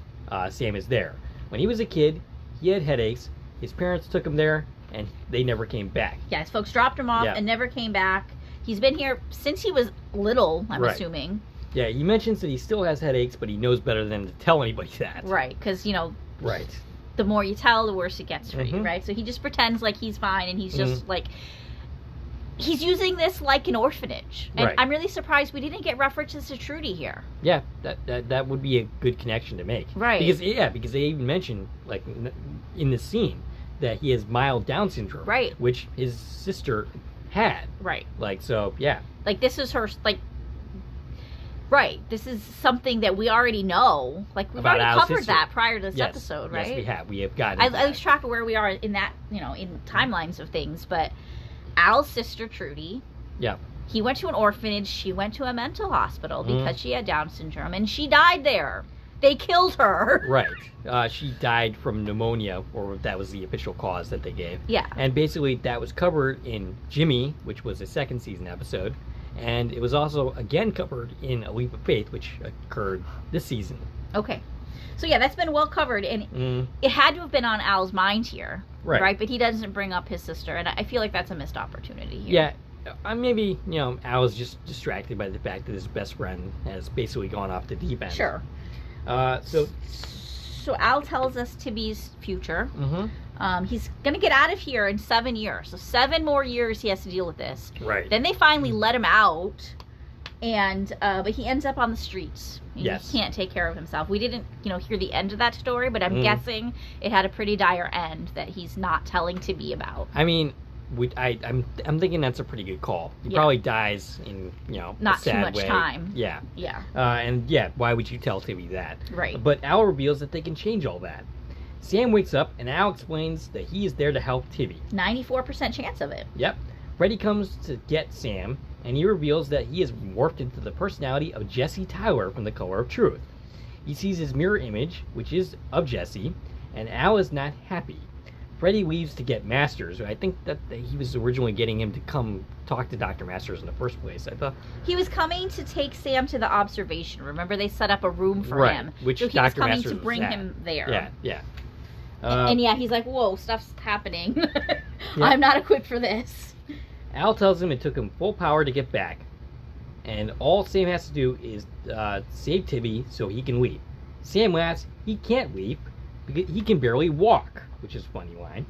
Sam is there. When he was a kid, he had headaches. His parents took him there, and they never came back. Yes, folks dropped him off and never came back. He's been here since he was little, I'm assuming. Yeah, he mentions that he still has headaches, but he knows better than to tell anybody that. Right, because, Right. The more you tell, the worse it gets for you, right? So he just pretends like he's fine, and he's just, like... He's using this like an orphanage. And I'm really surprised we didn't get references to Trudy here. Yeah, that would be a good connection to make. Right. Because they even mention, like, in the scene, that he has mild Down syndrome. Right. Which his sister had. Right. Like, so, yeah. Like, this is her, like... Right. This is something that we already know. Like, we've already covered that prior to this episode, right? Yes, we have. We have gotten I lose track of where we are in that, in timelines of things, but... Al's sister, Trudy. Yeah. He went to an orphanage. She went to a mental hospital because she had Down syndrome, and she died there. They killed her. Right. She died from pneumonia, or that was the official cause that they gave. Yeah. And basically, that was covered in Jimmy, which was a second season episode, and it was also, again, covered in A Leap of Faith, which occurred this season. Okay. So, yeah, that's been well covered, and it had to have been on Al's mind here. Right. But he doesn't bring up his sister, and I feel like that's a missed opportunity here. Yeah. Maybe, Al is just distracted by the fact that his best friend has basically gone off the deep end. Sure. So Al tells us Tibby's future. He's going to get out of here in 7 years. So 7 more years he has to deal with this. Right. Then they finally let him out, and but he ends up on the streets. Yes. He can't take care of himself. We didn't, hear the end of that story, but I'm guessing it had a pretty dire end that he's not telling Tibby about. I mean, I'm thinking that's a pretty good call. He probably dies in, not a sad too much way. time. Yeah. Yeah. Why would you tell Tibby that? Right. But Al reveals that they can change all that. Sam wakes up, and Al explains that he is there to help Tibby. 94% chance of it. Yep. Freddy comes to get Sam, and he reveals that he has morphed into the personality of Jesse Tyler from The Color of Truth. He sees his mirror image, which is of Jesse, and Al is not happy. Freddy leaves to get Masters. I think that he was originally getting him to come talk to Dr. Masters in the first place. I thought he was coming to take Sam to the observation. Remember, they set up a room for him. Which so he Dr. was coming Masters to bring him there. Yeah. And he's like, whoa, stuff's happening. I'm not equipped for this. Al tells him it took him full power to get back. And all Sam has to do is save Tibby so he can leave. Sam laughs. He can't leave because he can barely walk, which is a funny line.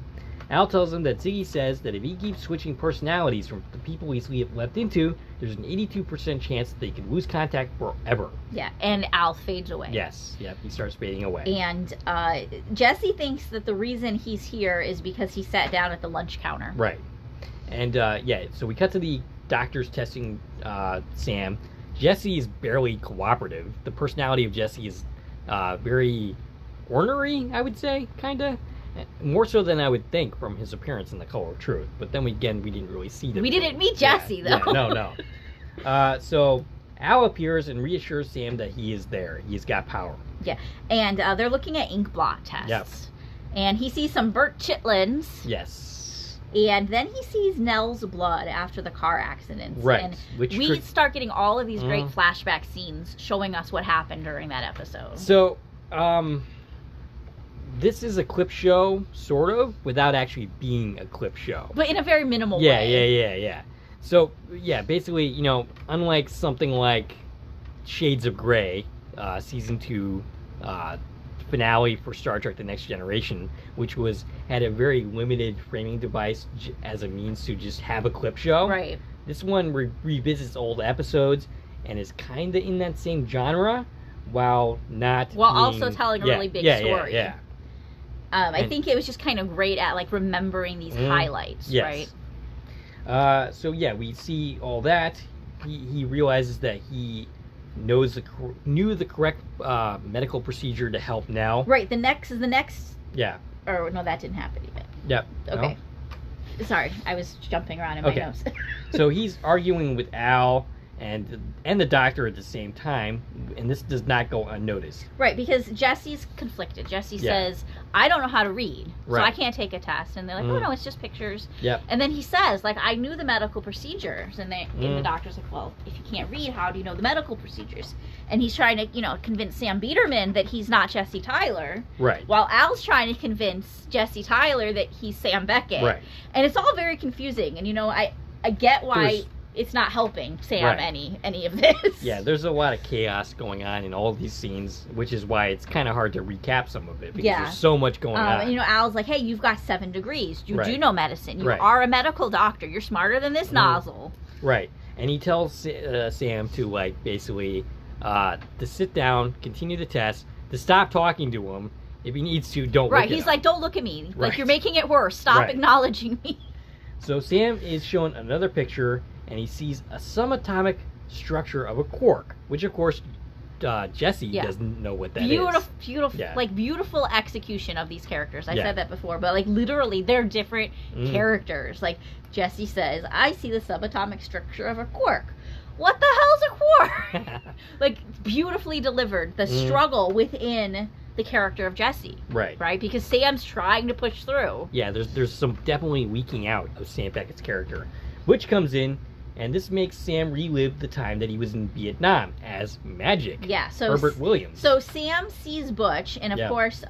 Al tells him that Ziggy says that if he keeps switching personalities from the people he's left into, there's an 82% chance that they can lose contact forever. Yeah, and Al fades away. Yes, he starts fading away. And Jesse thinks that the reason he's here is because he sat down at the lunch counter. Right. And, so we cut to the doctors testing Sam. Jesse is barely cooperative. The personality of Jesse is very ornery, I would say, kind of. More so than I would think from his appearance in The Color of Truth. But then we didn't really see them. We didn't meet Jesse, though. Yeah, no. So Al appears and reassures Sam that he is there. He's got power. Yeah, and they're looking at ink blot tests. Yep. And he sees some burnt chitlins. Yes. And then he sees Nell's blood after the car accidents. Right. And we start getting all of these great flashback scenes showing us what happened during that episode. So, this is a clip show, sort of, without actually being a clip show. But in a very minimal way. Yeah. So, basically, unlike something like Shades of Grey, Season 2 finale for Star Trek The Next Generation, which had a very limited framing device as a means to just have a clip show. Right. This one revisits old episodes and is kind of in that same genre, while also telling a really big story. Yeah. I think it was just kind of great at remembering these highlights, yes. Right? We see all that. He realizes that he knew the correct medical procedure to help Nell. Right. The next. Yeah. Or no, that didn't happen even. Yep. Okay. No? Sorry, I was jumping around in my notes. So he's arguing with Al and the doctor at the same time, and this does not go unnoticed. Right, because Jesse's conflicted. Jesse says, I don't know how to read, so I can't take a test. And they're like, oh, no, it's just pictures. Yep. And then he says, I knew the medical procedures. And the doctor's like, well, if you can't read, how do you know the medical procedures? And he's trying to, convince Sam Biederman that he's not Jesse Tyler. Right. While Al's trying to convince Jesse Tyler that he's Sam Beckett. Right. And it's all very confusing. And, I get why... It's not helping Sam any of this. Yeah, there's a lot of chaos going on in all of these scenes, which is why it's kind of hard to recap some of it, because there's so much going on. And, Al's like, hey, you've got 7 degrees. You do know medicine. You Right. are a medical doctor. You're smarter than this nozzle. Right. And he tells Sam to, basically, to sit down, continue the test, to stop talking to him. If he needs to, don't look at him. Right, he's like, don't look at me. Right. Like, you're making it worse. Stop acknowledging me. So Sam is shown another picture, and he sees a subatomic structure of a quark, which, of course, Jesse doesn't know what that is. Beautiful execution of these characters. I said that before, but, literally, they're different characters. Like, Jesse says, I see the subatomic structure of a quark. What the hell's a quark? Beautifully delivered. The struggle within the character of Jesse. Right? Because Sam's trying to push through. Yeah, there's some definitely leaking out of Sam Beckett's character, which comes in, and this makes Sam relive the time that he was in Vietnam as Magic. Yeah, so Herbert Williams. So Sam sees Butch, and of course,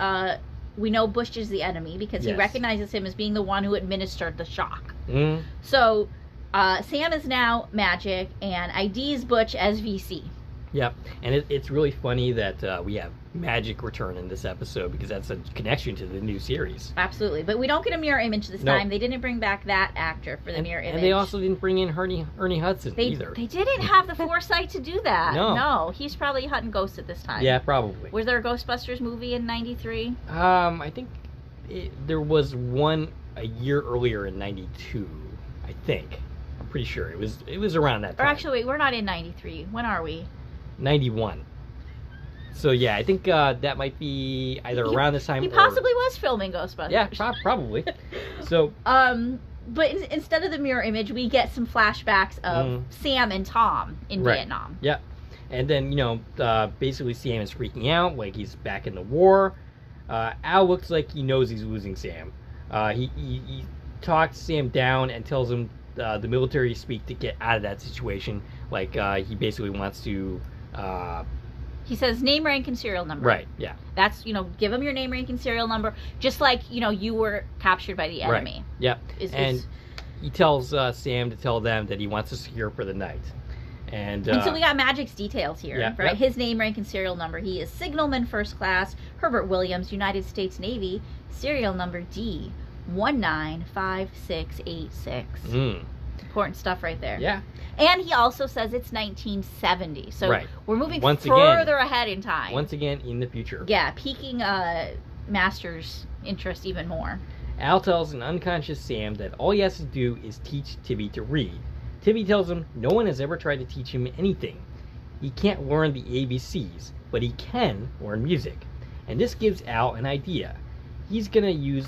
we know Butch is the enemy because he recognizes him as being the one who administered the shock. So Sam is now Magic, and IDs Butch as VC. Yep, and it's really funny that we have Magic return in this episode, because that's a connection to the new series. Absolutely, but we don't get a mirror image this time. They didn't bring back that actor for the mirror image. And they also didn't bring in Ernie Hudson either. They didn't have the foresight to do that. No, he's probably hunting ghosts at this time. Yeah, probably. Was there a Ghostbusters movie in '93? I think there was one a year earlier in '92. I think. I'm pretty sure it was around that time. Or actually, wait, we're not in '93. When are we? 91. So yeah, I think that might be either around this time. He possibly was filming Ghostbusters. Yeah, probably. So. But instead of the mirror image, we get some flashbacks of Sam and Tom in Vietnam. Yeah, And then, basically Sam is freaking out, like he's back in the war. Al looks like he knows he's losing Sam. He talks Sam down and tells him the military speak to get out of that situation. Like, he basically wants to... he says name, rank, and serial number. Right, yeah. That's, give him your name, rank, and serial number, just like, you were captured by the enemy. Right, yep. He tells Sam to tell them that he wants to secure for the night. And so we got Magic's details here, yeah, right? Yep. His name, rank, and serial number. He is Signalman First Class, Herbert Williams, United States Navy, serial number D195686. Important stuff right there. Yeah. And he also says it's 1970. So right. We're moving further ahead in time. Once again, in the future. Yeah, piquing Master's interest even more. Al tells an unconscious Sam that all he has to do is teach Tibby to read. Tibby tells him no one has ever tried to teach him anything. He can't learn the ABCs, but he can learn music. And this gives Al an idea. He's going to use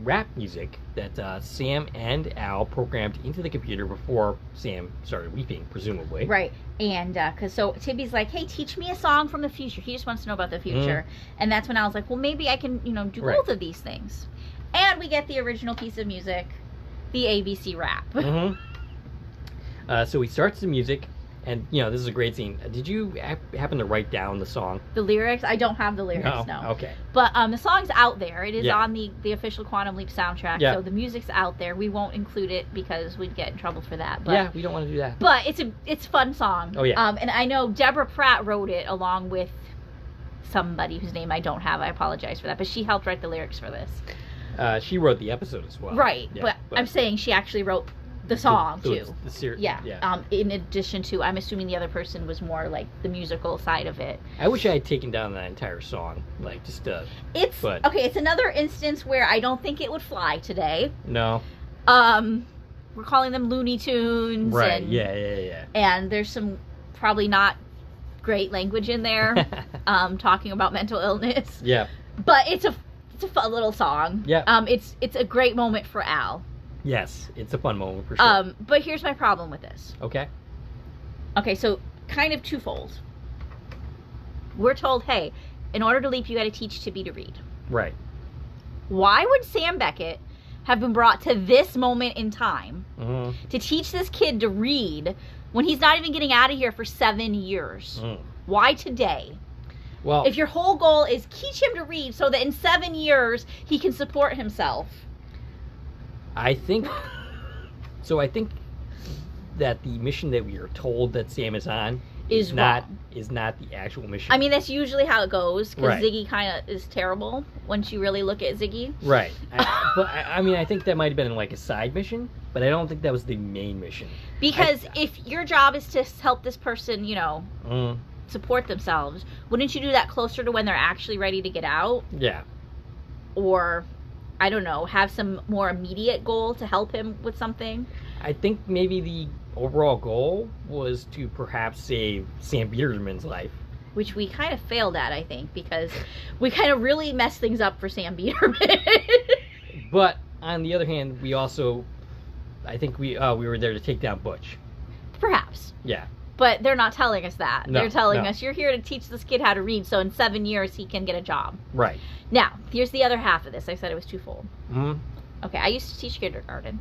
rap music that Sam and Al programmed into the computer before Sam started weeping, presumably. Right. And so Tibby's like, hey, teach me a song from the future. He just wants to know about the future. And that's when Al's like, well, maybe I can, do both of these things. And we get the original piece of music, the ABC rap. So he starts the music, and, this is a great scene. Did you happen to write down the song? The lyrics? I don't have the lyrics, no. Okay. But the song's out there. It is on the official Quantum Leap soundtrack, yeah. So the music's out there. We won't include it because we'd get in trouble for that. But, yeah, we don't want to do that. But it's a fun song. Oh, yeah. And I know Deborah Pratt wrote it along with somebody whose name I don't have. I apologize for that. But she helped write the lyrics for this. She wrote the episode as well. Right, but I'm saying she actually wrote the song too. Yeah. In addition to, I'm assuming the other person was more like the musical side of it. I wish I had taken down that entire song, like just. It's another instance where I don't think it would fly today. No. We're calling them Looney Tunes. Right. And, yeah. And there's some probably not great language in there, talking about mental illness. Yeah. But it's a fun little song. Yeah. It's a great moment for Al. Yes, it's a fun moment for sure. But here's my problem with this. Okay, so kind of twofold. We're told, hey, in order to leap, you got to teach Tibby to read. Right. Why would Sam Beckett have been brought to this moment in time to teach this kid to read when he's not even getting out of here for 7 years? Why today? Well, if your whole goal is teach him to read so that in 7 years he can support himself. I think that the mission that we are told that Sam is on is not the actual mission. I mean, that's usually how it goes, because right. Ziggy kind of is terrible once you really look at Ziggy. Right. I think that might have been like a side mission, but I don't think that was the main mission. Because if your job is to help this person, support themselves, wouldn't you do that closer to when they're actually ready to get out? Yeah. Or, I don't know, have some more immediate goal to help him with something? I think maybe the overall goal was to perhaps save Sam Biederman's life. Which we kind of failed at, I think, because we kind of really messed things up for Sam Biederman. But, on the other hand, I think we were there to take down Butch. Perhaps. Yeah. But they're not telling us that. No, they're telling us, you're here to teach this kid how to read, so in 7 years he can get a job. Right. Now, here's the other half of this. I said it was twofold. Okay, I used to teach kindergarten.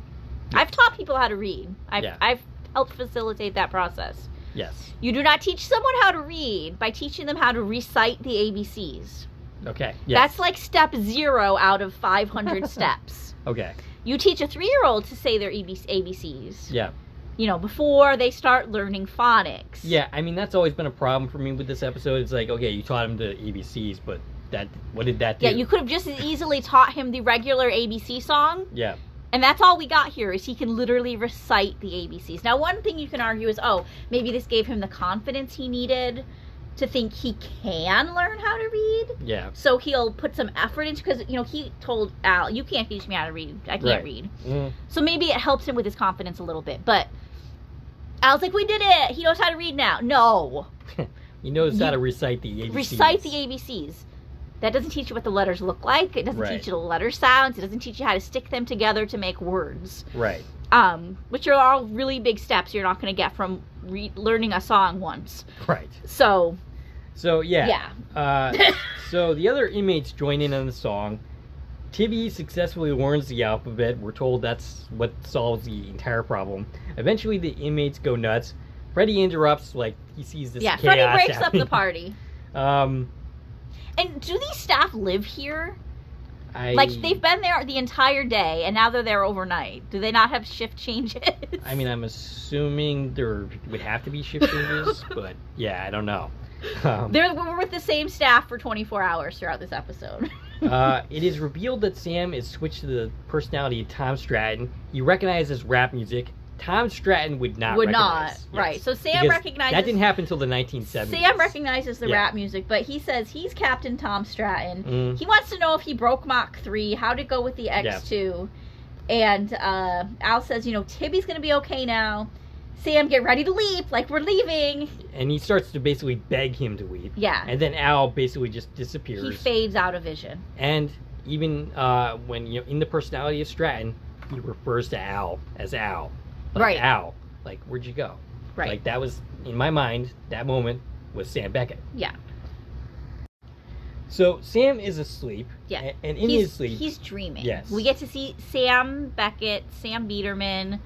Yes. I've taught people how to read. I've helped facilitate that process. Yes. You do not teach someone how to read by teaching them how to recite the ABCs. Okay. Yes. That's like step 0 out of 500 steps. Okay. You teach a 3-year-old to say their ABCs. Yeah. Before they start learning phonics. Yeah, I mean, that's always been a problem for me with this episode. It's like, okay, you taught him the ABCs, but what did that do? Yeah, you could have just as easily taught him the regular ABC song. Yeah. And that's all we got here, is he can literally recite the ABCs. Now, one thing you can argue is, maybe this gave him the confidence he needed to think he can learn how to read. Yeah. So he'll put some effort into, because, he told Al, you can't teach me how to read. I can't read. So maybe it helps him with his confidence a little bit. But Al's like, we did it. He knows how to read now. No. He knows how to recite the ABCs. Recite the ABCs. That doesn't teach you what the letters look like. It doesn't teach you the letter sounds. It doesn't teach you how to stick them together to make words. Right. which are all really big steps you're not going to get from learning a song once. Right. So yeah. So the other inmates join in on the song. Tibby successfully learns the alphabet. We're told that's what solves the entire problem. Eventually, the inmates go nuts. Freddy interrupts, like, he sees this chaos Freddy breaks happening. up the party. And do these staff live here? Like, they've been there the entire day, and now they're there overnight. Do they not have shift changes? I mean, I'm assuming there would have to be shift changes, but, yeah, I don't know. We're with the same staff for 24 hours throughout this episode. It is revealed that Sam is switched to the personality of Tom Stratton. He recognizes rap music. Tom Stratton would not recognize. Yes. Right. So Sam recognizes... That didn't happen until the 1970s. Sam recognizes the rap music, but he says he's Captain Tom Stratton. He wants to know if he broke Mach 3, how to go with the X2. And Al says, Tibby's going to be okay now. Sam, get ready to leave, like we're leaving. And he starts to basically beg him to leave. Yeah. And then Al basically just disappears. He fades out of vision. And even when in the personality of Stratton, he refers to Al as Al. Like, right. Al, like, where'd you go? Right. Like, that was, in my mind, that moment was Sam Beckett. Yeah. So, Sam is asleep. Yeah. And in his sleep... He's dreaming. Yes. We get to see Sam Beckett, Sam Biederman,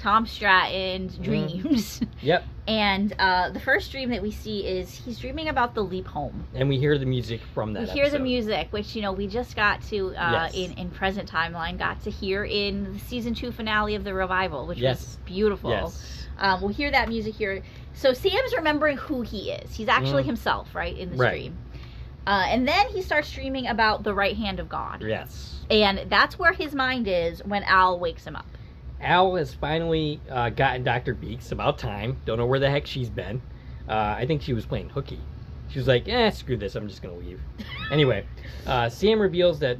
Tom Stratton's dreams. Yep. And the first dream that we see is he's dreaming about the leap home. And we hear the music from that We hear the music, which, we just got to, in present timeline, got to hear in the season 2 finale of The Revival, which was beautiful. Yes. We'll hear that music here. So Sam's remembering who he is. He's actually himself, right, in this dream. And then he starts dreaming about the right hand of God. Yes. And that's where his mind is when Al wakes him up. Al has finally gotten Dr. Beeks. About time. Don't know where the heck she's been. I think she was playing hooky. She was like, screw this. I'm just going to leave. Anyway, Sam reveals that...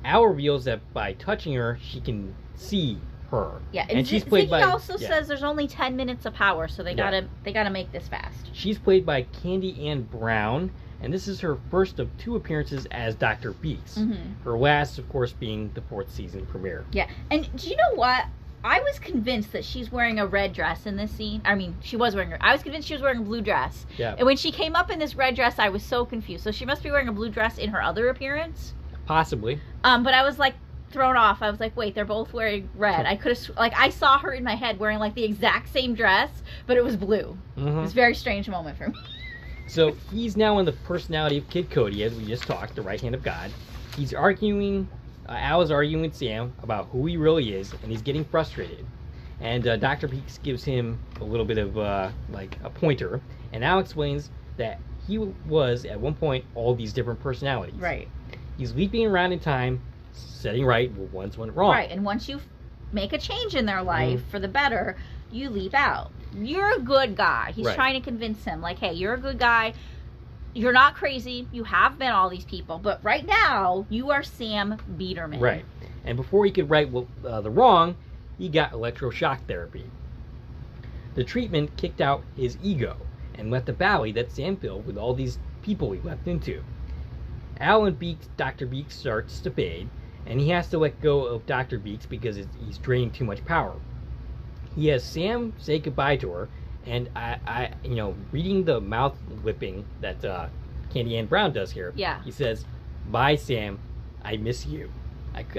Al reveals that by touching her, she can see her. Yeah, and she's played by... also says there's only 10 minutes of power, so they gotta make this fast. She's played by Candy Ann Brown, and this is her first of 2 appearances as Dr. Beeks. Her last, of course, being the 4th season premiere. Yeah, and do you know what? I was convinced that she's wearing a red dress in this scene. I mean, I was convinced she was wearing a blue dress. Yeah. And when she came up in this red dress, I was so confused. So she must be wearing a blue dress in her other appearance? Possibly. But I was, thrown off. I was like, wait, they're both wearing red. I could have, I saw her in my head wearing, the exact same dress, but it was blue. It was a very strange moment for me. So he's now in the personality of Kid Cody, as we just talked, the right hand of God. He's arguing, Al is arguing with Sam about who he really is, and he's getting frustrated. And Dr. Beeks gives him a little bit of, a pointer, and Al explains that he was, at one point, all these different personalities. Right. He's leaping around in time, setting right what once went wrong. Right, and once you make a change in their life for the better, you leap out. You're a good guy. He's trying to convince him, hey, you're a good guy. You're not crazy. You have been all these people. But right now, you are Sam Biederman. Right. And before he could right the wrong, he got electroshock therapy. The treatment kicked out his ego and left a valley that Sam filled with all these people he left into. Al and Dr. Beeks starts to fade, and he has to let go of Dr. Beeks because he's draining too much power. He has Sam say goodbye to her, and I reading the mouth whipping that Candy Ann Brown does here. Yeah. He says, "Bye, Sam. I miss you." At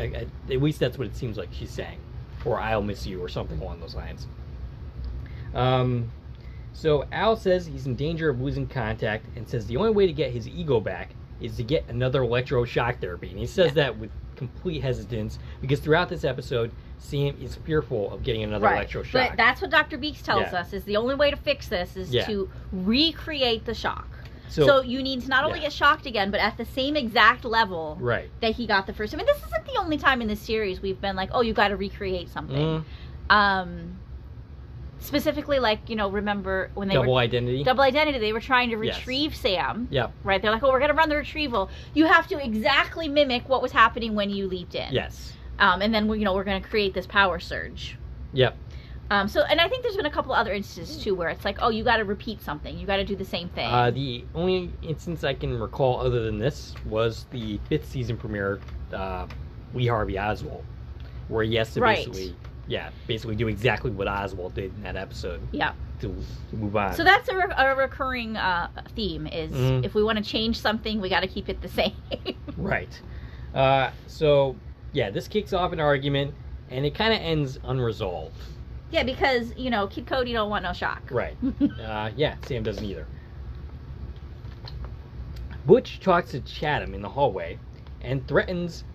least that's what it seems like she's saying, or "I'll miss you," or something along those lines. So Al says he's in danger of losing contact, and says the only way to get his ego back is to get another electroshock therapy. And he says that with complete hesitance, because throughout this episode, Sam is fearful of getting another electroshock. But that's what Dr. Beeks tells us, is the only way to fix this is to recreate the shock. So you need to not only get shocked again, but at the same exact level that he got the first time. I mean, this isn't the only time in this series we've been like, oh, you got to recreate something. Specifically, remember when they Double Identity, they were trying to retrieve Sam. Yep. Right? They're like, oh, we're going to run the retrieval. You have to exactly mimic what was happening when you leaped in. Yes. And then, we're going to create this power surge. Yep. And I think there's been a couple other instances, too, where it's like, oh, you got to repeat something. You got to do the same thing. The only instance I can recall other than this was the 5th season premiere, Lee Harvey Oswald, where he has to basically... Yeah, basically do exactly what Oswald did in that episode. Yeah. To move on. So that's a recurring theme is if we want to change something, we got to keep it the same. Right. So, yeah, this kicks off an argument, and it kind of ends unresolved. Yeah, because, Kid Cody don't want no shock. Right. Yeah, Sam doesn't either. Butch talks to Chatham in the hallway and threatens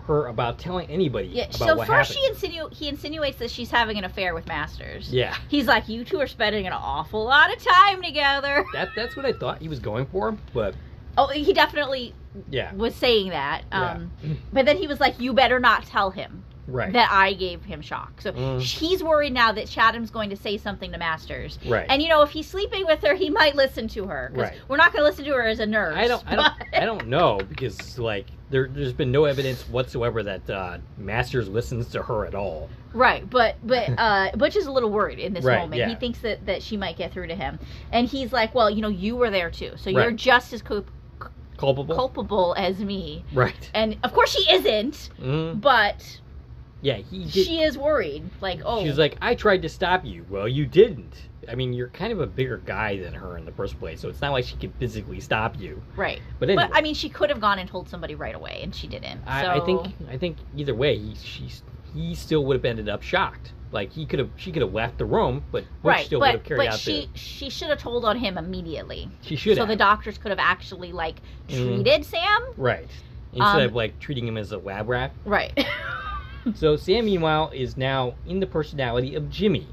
her about telling anybody about what happened. So first he insinuates that she's having an affair with Masters. Yeah. He's like, you two are spending an awful lot of time together. That's what I thought he was going for, but... Oh, he definitely was saying that. But then he was like, you better not tell him that I gave him shock. So he's worried now that Chatham's going to say something to Masters. Right. And, if he's sleeping with her, he might listen to her. Because we're not going to listen to her as a nurse. I don't know, because, like, there's been no evidence whatsoever that Masters listens to her at all. Right, but Butch is a little worried in this moment. Yeah. He thinks that she might get through to him. And he's like, well, you were there too. So you're just as culpable as me. Right. And, of course, she isn't, but... Yeah, she is worried. Like, she's like, I tried to stop you. Well, you didn't. I mean, you're kind of a bigger guy than her in the first place, so it's not like she could physically stop you. Right. But anyway. I mean, she could have gone and told somebody right away, and she didn't. I think either way, he still would have ended up shocked. Like she could have left the room, but Butch still would have carried out the... she should have told on him immediately. She should have. So the doctors could have actually treated Sam. Right. Instead of treating him as a lab rat. Right. So Sam, meanwhile, is now in the personality of Jimmy.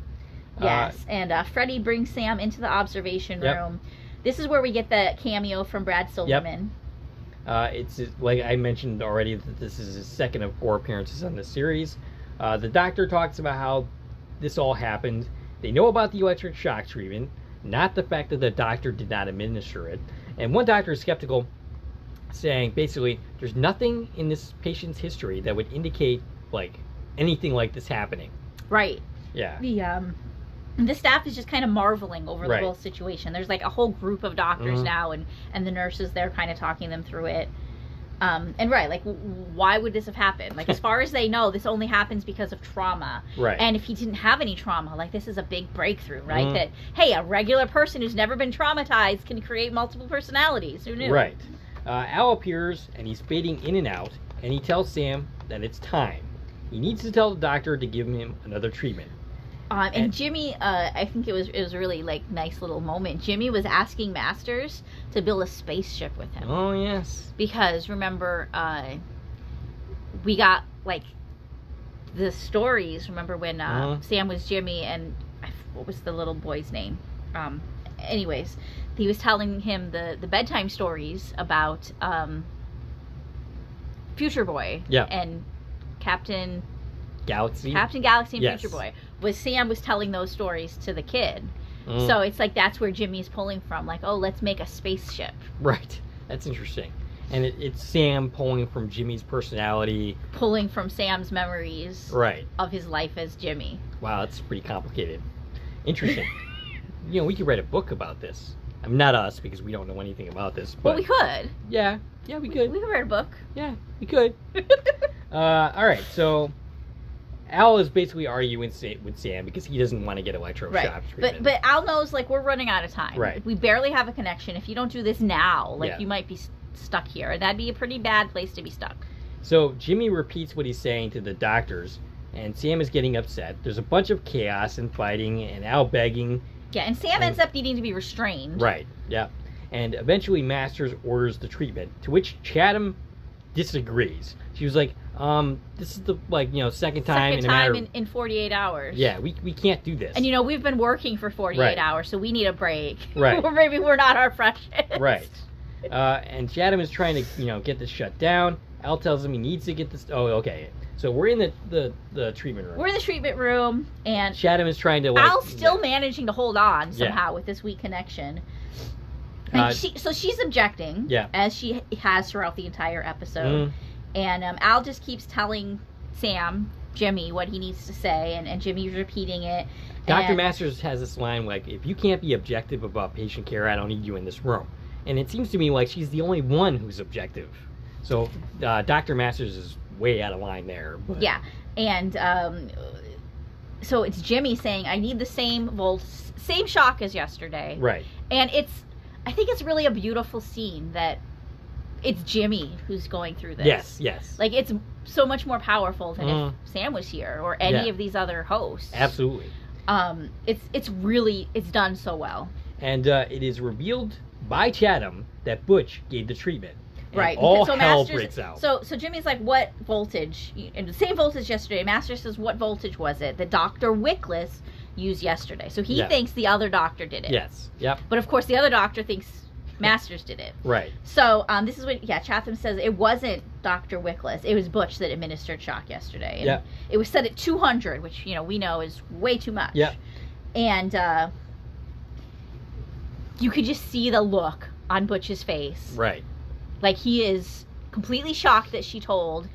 Yes, and Freddie brings Sam into the observation room. This is where we get the cameo from Brad Silverman. It's like I mentioned already that this is his second of 4 appearances on the series. The doctor talks about how this all happened. They know about the electric shock treatment, not the fact that the doctor did not administer it. And one doctor is skeptical, saying basically there's nothing in this patient's history that would indicate anything like this happening. Right. Yeah. The staff is just kind of marveling over the whole situation. There's a whole group of doctors now, and the nurses there kind of talking them through it. Why would this have happened? As far as they know, this only happens because of trauma. Right. And if he didn't have any trauma, this is a big breakthrough, right? That, hey, a regular person who's never been traumatized can create multiple personalities. Who knew? Right. Al appears, and he's fading in and out, and he tells Sam that it's time. He needs to tell the doctor to give him another treatment. And Jimmy, I think it was a really nice little moment. Jimmy was asking Masters to build a spaceship with him. Oh yes. Because remember, we got the stories. Remember when Sam was Jimmy and what was the little boy's name? Anyways, he was telling him the bedtime stories about Future Boy. Yeah. And Captain Galaxy and Future Boy. Sam was telling those stories to the kid. So it's that's where Jimmy's pulling from. Let's make a spaceship. Right. That's interesting. And it's Sam pulling from Jimmy's personality. Pulling from Sam's memories. Right. Of his life as Jimmy. Wow, that's pretty complicated. Interesting. We could write a book about this. I mean, not us, because we don't know anything about this. But well, we could. Yeah, we could. We could write a book. Yeah, we could. All right, so Al is basically arguing with Sam because he doesn't want to get electroshock treatment. But Al knows we're running out of time. Right. We barely have a connection. If you don't do this now, you might be stuck here, and that'd be a pretty bad place to be stuck. So Jimmy repeats what he's saying to the doctors, and Sam is getting upset. There's a bunch of chaos and fighting, and Al begging. Yeah, and Sam ends up needing to be restrained. Right. Yeah. And eventually Masters orders the treatment, to which Chatham disagrees. She was like, this is the second time in 48 hours. Yeah, we can't do this. And we've been working for 48 hours, so we need a break. Right. Or maybe we're not our freshest. Right. And Chatham is trying to get this shut down. Al tells him he needs to get this. Oh, okay. So we're in the treatment room. We're in the treatment room, and Chatham is trying to Al's still managing to hold on somehow with this weak connection. And she's objecting, as she has throughout the entire episode. And Al just keeps telling Jimmy, what he needs to say, and Jimmy's repeating it. Dr. Masters has this line if you can't be objective about patient care, I don't need you in this room. And it seems to me like she's the only one who's objective. So Dr. Masters is way out of line there. But. Yeah, and so it's Jimmy saying, I need the same shock as yesterday. Right. And I think it's really a beautiful scene that it's Jimmy who's going through this. Yes. Like, it's so much more powerful than if Sam was here or any of these other hosts. Absolutely. It's done so well. And it is revealed by Chatham that Butch gave the treatment. And right. all so hell Masters, breaks out. So Jimmy's like, what voltage? And the same voltage yesterday. Master says, what voltage was it that Dr. Wickless used yesterday? So he thinks the other doctor did it. Yes. Yep. But of course the other doctor thinks Masters did it. Right. So this is what Chatham says. It wasn't Dr. Wickless. It was Butch that administered shock yesterday. And it was set at 200, which we know is way too much. Yeah. And you could just see the look on Butch's face. Right. Like, he is completely shocked that she told.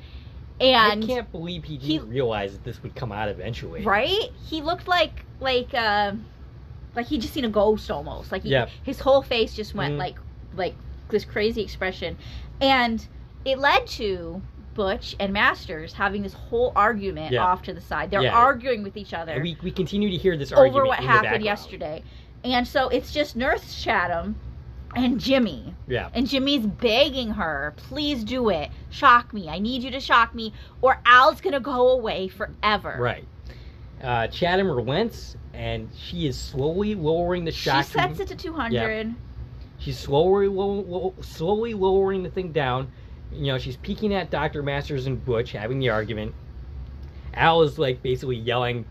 And I can't believe he didn't realize that this would come out eventually. Right? He looked like he'd just seen a ghost almost. Like, his whole face just went like this crazy expression. And it led to Butch and Masters having this whole argument off to the side. They're arguing with each other. And we continue to hear this argument over what in happened yesterday. And so it's just Nurse Chatham and Jimmy. Yeah. And Jimmy's begging her, please do it. Shock me. I need you to shock me, or Al's going to go away forever. Right. Chatham relents, and she is slowly lowering the shock. She sets it to 200. Yeah. She's slowly lowering the thing down. She's peeking at Dr. Masters and Butch, having the argument. Al is, basically yelling,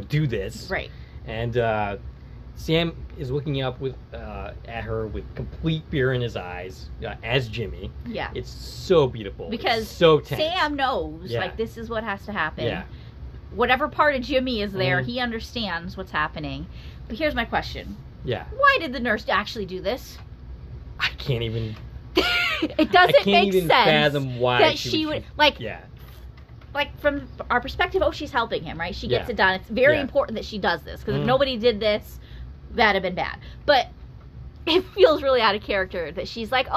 do this. Right. And Sam is looking up at her with complete fear in his eyes, as Jimmy. Yeah. It's so beautiful. Because it's so tense. Sam knows, this is what has to happen. Yeah. Whatever part of Jimmy is there, he understands what's happening. But here's my question. Yeah. Why did the nurse actually do this? I can't even... It doesn't make sense fathom why that she would... Like, from our perspective, she's helping him, right? She gets it done. It's very important that she does this. Because if nobody did this, that'd have been bad. But it feels really out of character that she's like,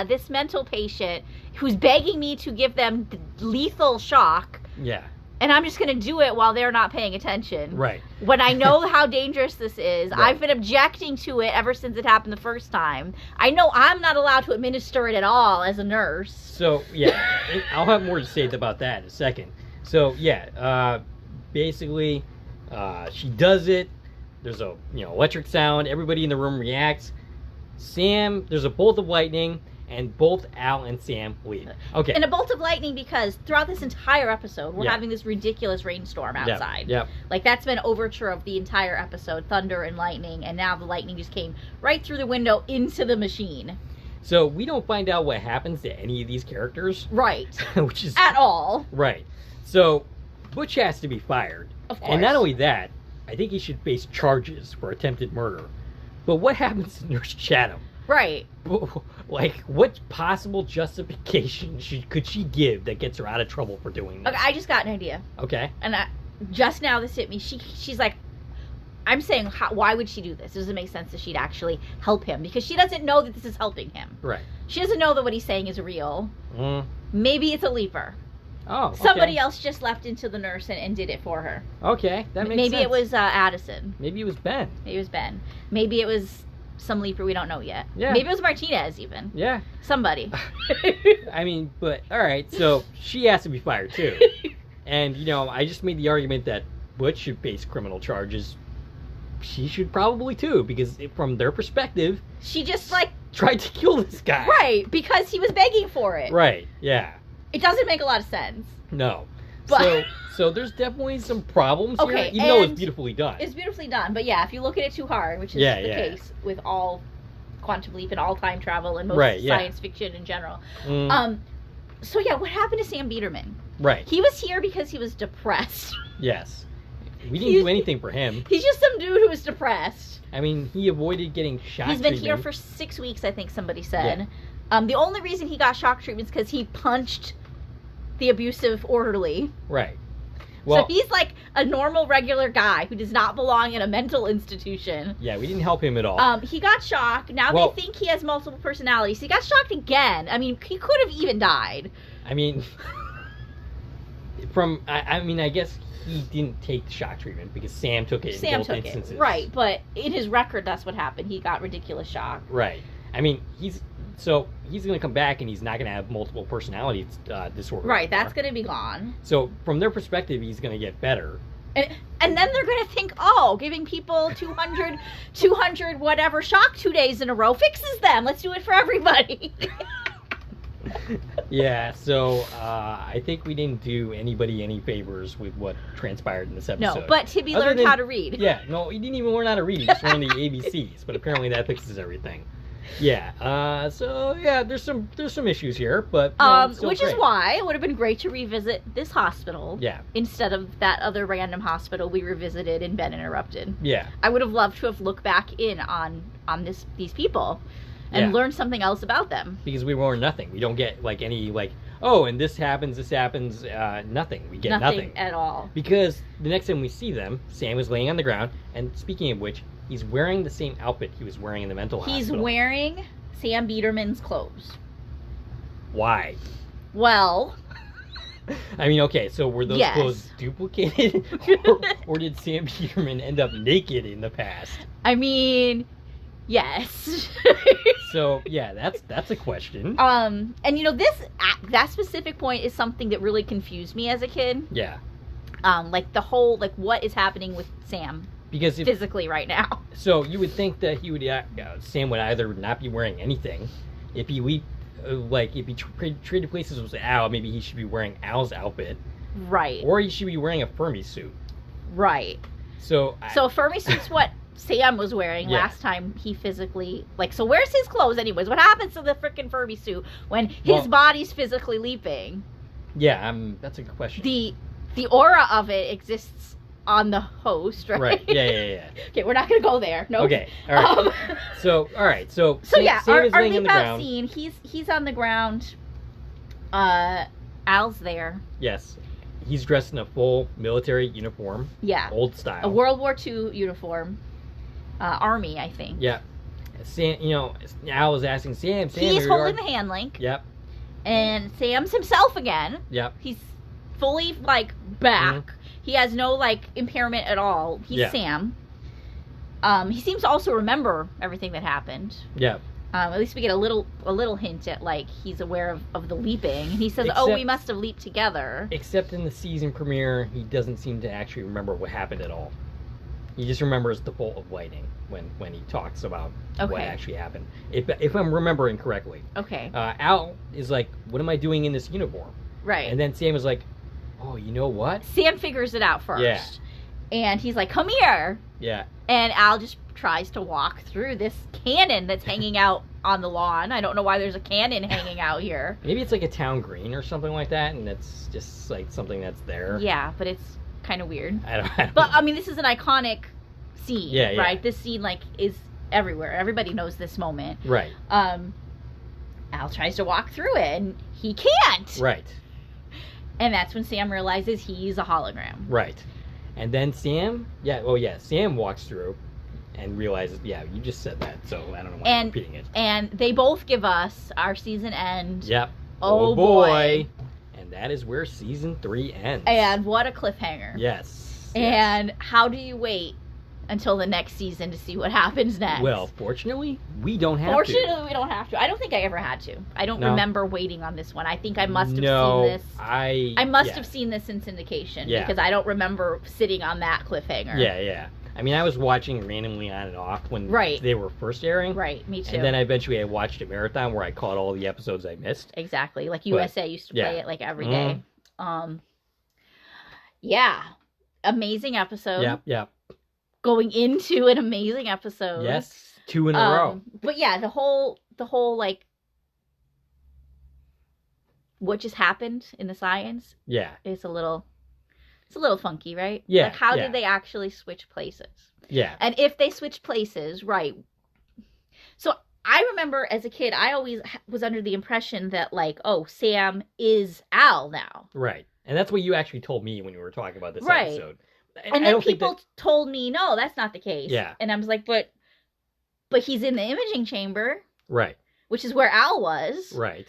this mental patient who's begging me to give them lethal shock. Yeah. And I'm just going to do it while they're not paying attention. Right. When I know how dangerous this is. Right. I've been objecting to it ever since it happened the first time. I know I'm not allowed to administer it at all as a nurse. So, I'll have more to say about that in a second. So, basically, she does it. There's a, electric sound. Everybody in the room reacts. Sam, there's a bolt of lightning. And both Al and Sam leave. Okay. And a bolt of lightning because throughout this entire episode, we're having this ridiculous rainstorm outside. Yeah. Like, that's been overture of the entire episode, thunder and lightning, and now the lightning just came right through the window into the machine. So we don't find out what happens to any of these characters. Right. Which is... At all. Right. So Butch has to be fired. Of course. And not only that, I think he should face charges for attempted murder. But what happens to Nurse Chatham? Right. What possible justification could she give that gets her out of trouble for doing this? Okay, I just got an idea. Okay. And just now this hit me. She's like, I'm saying, why would she do this? It doesn't make sense that she'd actually help him. Because she doesn't know that this is helping him. Right. She doesn't know that what he's saying is real. Maybe it's a leaper. Oh, okay. Somebody else just left into the nurse and did it for her. Okay, that makes sense. Maybe it was Addison. Maybe it was Ben. Maybe it was some leaper we don't know yet. Yeah. Maybe it was Martinez even. Yeah. Somebody. I mean, but, alright, so she has to be fired too. And, I just made the argument that Butch should face criminal charges. She should probably too, because from their perspective... She just, tried to kill this guy. Right, because he was begging for it. Right, yeah. It doesn't make a lot of sense. No. But... So there's definitely some problems here, even though it's beautifully done. It's beautifully done, but if you look at it too hard, which is the case with all quantum leap and all time travel and most science fiction in general. So what happened to Sam Biederman? Right. He was here because he was depressed. Yes. We didn't do anything for him. He's just some dude who was depressed. I mean, he avoided getting shock He's been here for 6 weeks, I think somebody said. Yeah. The only reason he got shock treatment is because he punched the abusive orderly. Right. Well, so he's like a normal, regular guy who does not belong in a mental institution. Yeah, we didn't help him at all. He got shocked. Now they think he has multiple personalities. He got shocked again. I mean, he could have even died. I mean, I guess he didn't take the shock treatment because Sam took it in both instances. Right, but in his record, that's what happened. He got ridiculous shock. Right. I mean, he's going to come back and he's not going to have multiple personality disorder. Right, anymore. that's going to be gone. So from their perspective, he's going to get better. And then they're going to think, giving people 200 whatever shock 2 days in a row fixes them. Let's do it for everybody. Yeah, so I think we didn't do anybody any favors with what transpired in this episode. No, but Tibby learned how to read. Yeah, no, he didn't even learn how to read. He just learned the ABCs, but apparently that fixes everything. Yeah, so yeah, there's some issues here, but which is why it would have been great to revisit this hospital. Yeah. Instead of that other random hospital we revisited in Ben Interrupted. Yeah. I would have loved to have looked back in on these people and learned something else about them. Because we learned nothing. We don't get like any and this happens, nothing. We get nothing at all. Because the next time we see them, Sam is laying on the ground, and speaking of which, he's wearing the same outfit he was wearing in the mental hospital. He's wearing Sam Biederman's clothes. Why? Well... I mean, okay, so were those clothes duplicated? or did Sam Biederman end up naked in the past? I mean, yes. So, yeah, that's a question. And that specific point is something that really confused me as a kid. Yeah. The whole, what is happening with Sam? Because physically right now. So you would think that he would, Sam would either not be wearing anything. If he traded places with Al, maybe he should be wearing Al's outfit. Right. Or he should be wearing a Fermi suit. Right. So a Fermi suit's what Sam was wearing last time he physically, so where's his clothes anyways? What happens to the frickin' Fermi suit when his body's physically leaping? Yeah, that's a good question. The aura of it exists on the host, right? Right. Yeah. Okay, we're not gonna go there. No. Nope. Okay. All right. All right. So Sam is laying on the ground. Scene. He's on the ground. Al's there. Yes. He's dressed in a full military uniform. Yeah. Old style. A World War II uniform. Army, I think. Yeah. Sam, Al is asking Sam. He's holding the hand link. Yep. And Sam's himself again. Yep. He's fully back. Mm-hmm. He has no impairment at all. He's Sam. He seems to also remember everything that happened. Yeah. At least we get a little hint at he's aware of the leaping. And he says, we must have leaped together. Except in the season premiere, he doesn't seem to actually remember what happened at all. He just remembers the bolt of lightning when he talks about what actually happened. If I'm remembering correctly. Okay. Al is like, what am I doing in this uniform? Right. And then Sam is like, oh, you know what? Sam figures it out first. Yeah. And he's like, come here. Yeah. And Al just tries to walk through this cannon that's hanging out on the lawn. I don't know why there's a cannon hanging out here. Maybe it's a town green or something like that, and it's just something that's there. Yeah, but it's kind of weird. I don't but, know. I mean, this is an iconic scene, right? Yeah. This scene, is everywhere. Everybody knows this moment. Right. Al tries to walk through it, and he can't. Right. And that's when Sam realizes he's a hologram. Right. And then Sam walks through and realizes, you just said that, so I don't know why I'm repeating it. And they both give us our season end. Yep. Oh boy. And that is where season 3 ends. And what a cliffhanger. Yes. And how do you wait until the next season to see what happens next? Well, fortunately, we don't have to. Fortunately, we don't have to. I don't think I ever had to. I don't remember waiting on this one. I think I must have seen this. I must have seen this in syndication because I don't remember sitting on that cliffhanger. Yeah. I mean, I was watching randomly on and off when they were first airing. Right, me too. And then eventually I watched a marathon where I caught all the episodes I missed. Exactly. USA used to play it every day. Yeah. Amazing episode. Yep. Going into an amazing episode. Yes, 2 in a row. But yeah, the whole what just happened in the science. Yeah, it's a little funky, right? Yeah. How did they actually switch places? Yeah. And if they switched places, right? So I remember as a kid, I always was under the impression that Sam is Al now. Right, and that's what you actually told me when we were talking about this episode. And then people told me, no, that's not the case. Yeah. And I was like, but he's in the imaging chamber. Right. Which is where Al was. Right.